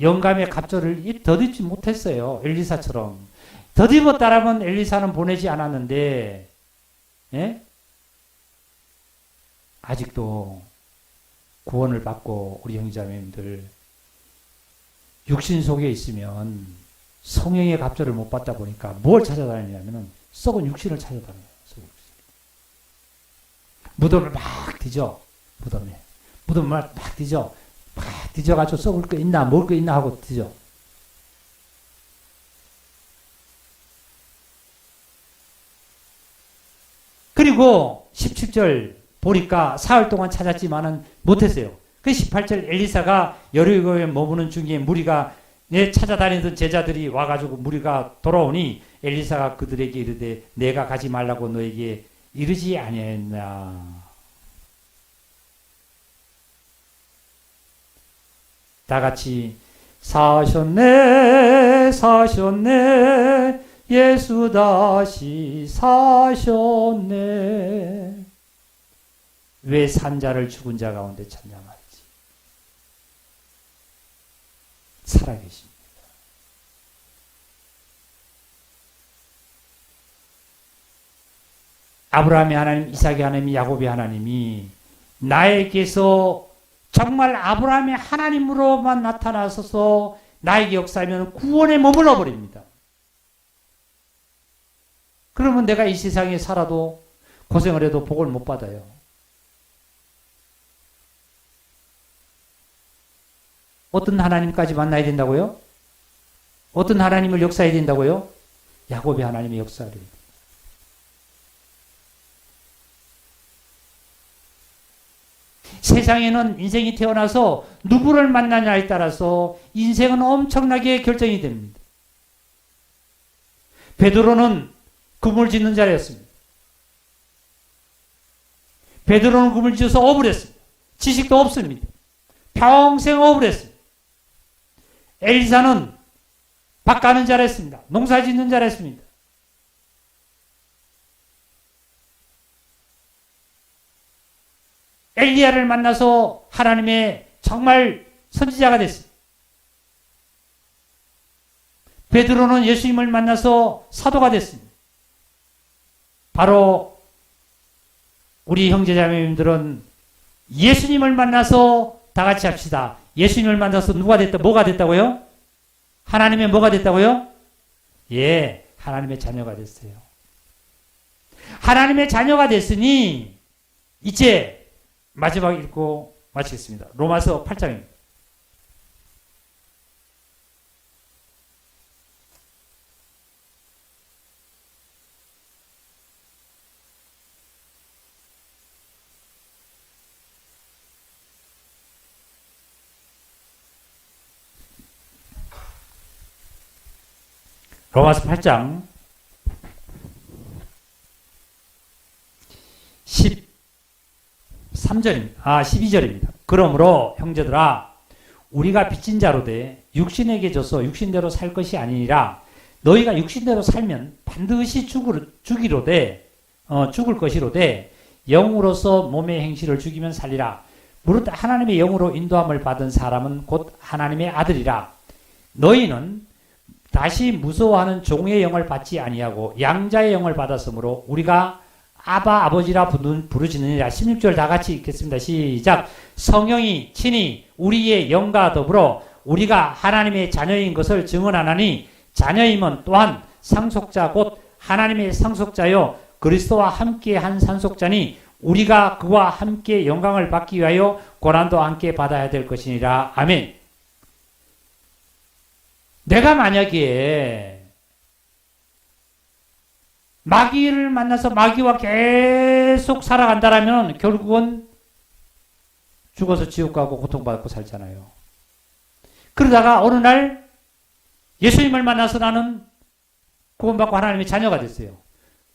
영감의 갑절을 더듬지 못했어요. 엘리사처럼. 더듬었다라면 엘리사는 보내지 않았는데, 아직도 구원을 받고 우리 형제자매님들 육신 속에 있으면 성령의 갑절을 못 받다 보니까 뭘 찾아다니냐면은 썩은 육신을 찾아다녀요. 썩은 육신. 무덤을 막 뒤져. 무덤을 막 뒤져. 막 뒤져가지고 썩을 거 있나, 먹을 거 있나 하고 뒤져. 그리고 17절 보니까 사흘 동안 찾았지만은 못했어요. 그 18절 엘리사가 여리고에 머무는 중에 무리가 찾아다니던 제자들이 와가지고 무리가 돌아오니 엘리사가 그들에게 이르되 내가 가지 말라고 너에게 이르지 아니했나. 다 같이 사셨네 예수 다시 사셨네. 왜 산자를 죽은 자 가운데 찾냐 말이지. 살아계십니다. 아브라함의 하나님, 이삭의 하나님, 야곱의 하나님이 나에게서 정말 아브라함의 하나님으로만 나타나셔서 나에게 역사하면 구원에 머물러 버립니다. 그러면 내가 이 세상에 살아도 고생을 해도 복을 못 받아요. 어떤 하나님까지 만나야 된다고요? 어떤 하나님을 역사해야 된다고요? 야곱의 하나님의 역사를. 세상에는 인생이 태어나서 누구를 만나냐에 따라서 인생은 엄청나게 결정이 됩니다. 베드로는 그물 짓는 자였습니다. 베드로는 그물 지어서 업을 했습니다. 지식도 없습니다. 평생 업을 했습니다. 엘리사는 밭 가는 자라 했습니다. 농사 짓는 자라 했습니다. 엘리야를 만나서 하나님의 정말 선지자가 됐습니다. 베드로는 예수님을 만나서 사도가 됐습니다. 바로 우리 형제자매님들은 예수님을 만나서 다 같이 합시다. 예수님을 만나서 누가 됐다, 뭐가 됐다고요? 하나님의 뭐가 됐다고요? 예, 하나님의 자녀가 됐어요. 하나님의 자녀가 됐으니 이제 마지막 읽고 마치겠습니다. 로마서 8장입니다. 로마서 8장 12절입니다. 그러므로 형제들아 우리가 빚진 자로 돼 육신에게 져서 육신대로 살 것이 아니니라. 너희가 육신대로 살면 반드시 죽을 것이로되 영으로서 몸의 행실을 죽이면 살리라. 무릇 하나님의 영으로 인도함을 받은 사람은 곧 하나님의 아들이라. 너희는 다시 무서워하는 종의 영을 받지 아니하고 양자의 영을 받았으므로 우리가 아바 아버지라 부르짖느니라. 16절 다 같이 읽겠습니다. 시작. 성령이 친히 우리의 영과 더불어 우리가 하나님의 자녀인 것을 증언하나니 자녀임은 또한 상속자 곧 하나님의 상속자요 그리스도와 함께 한 상속자니 우리가 그와 함께 영광을 받기 위하여 고난도 함께 받아야 될 것이니라. 아멘. 내가 만약에 마귀를 만나서 마귀와 계속 살아간다라면 결국은 죽어서 지옥 가고 고통받고 살잖아요. 그러다가 어느 날 예수님을 만나서 나는 구원받고 하나님의 자녀가 됐어요.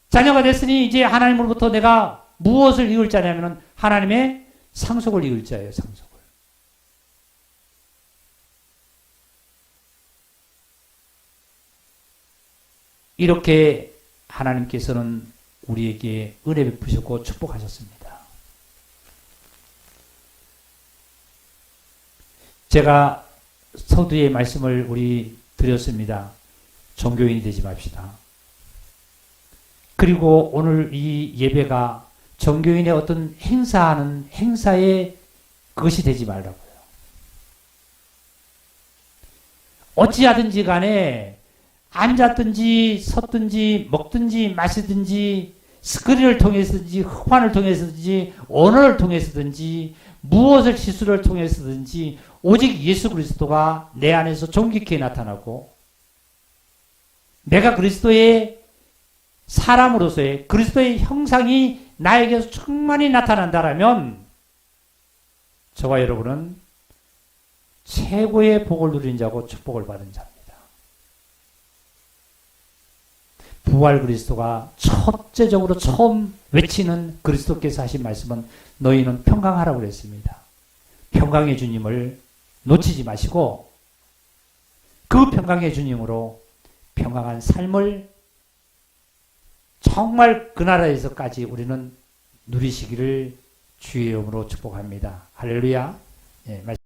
자녀가 됐으니 이제 하나님으로부터 내가 무엇을 이을 자냐면 하나님의 상속을 이을 자예요. 상속을. 이렇게 하나님께서는 우리에게 은혜 베푸셨고 축복하셨습니다. 제가 서두에 말씀을 우리 드렸습니다. 종교인이 되지 맙시다. 그리고 오늘 이 예배가 종교인의 어떤 행사하는 행사의 그것이 되지 말라고요. 어찌하든지 간에 앉았든지 섰든지 먹든지 마시든지 스크린을 통해서든지 흑판을 통해서든지 언어를 통해서든지 무엇을 시술을 통해서든지 오직 예수 그리스도가 내 안에서 존귀케 나타나고 내가 그리스도의 사람으로서의 그리스도의 형상이 나에게서 충만히 나타난다라면 저와 여러분은 최고의 복을 누린 자고 축복을 받은 자입니다. 부활 그리스도가 첫째적으로 처음 외치는 그리스도께서 하신 말씀은 너희는 평강하라고 그랬습니다. 평강의 주님을 놓치지 마시고 그 평강의 주님으로 평강한 삶을 정말 그 나라에서까지 우리는 누리시기를 주의 이름으로 축복합니다. 할렐루야. 예,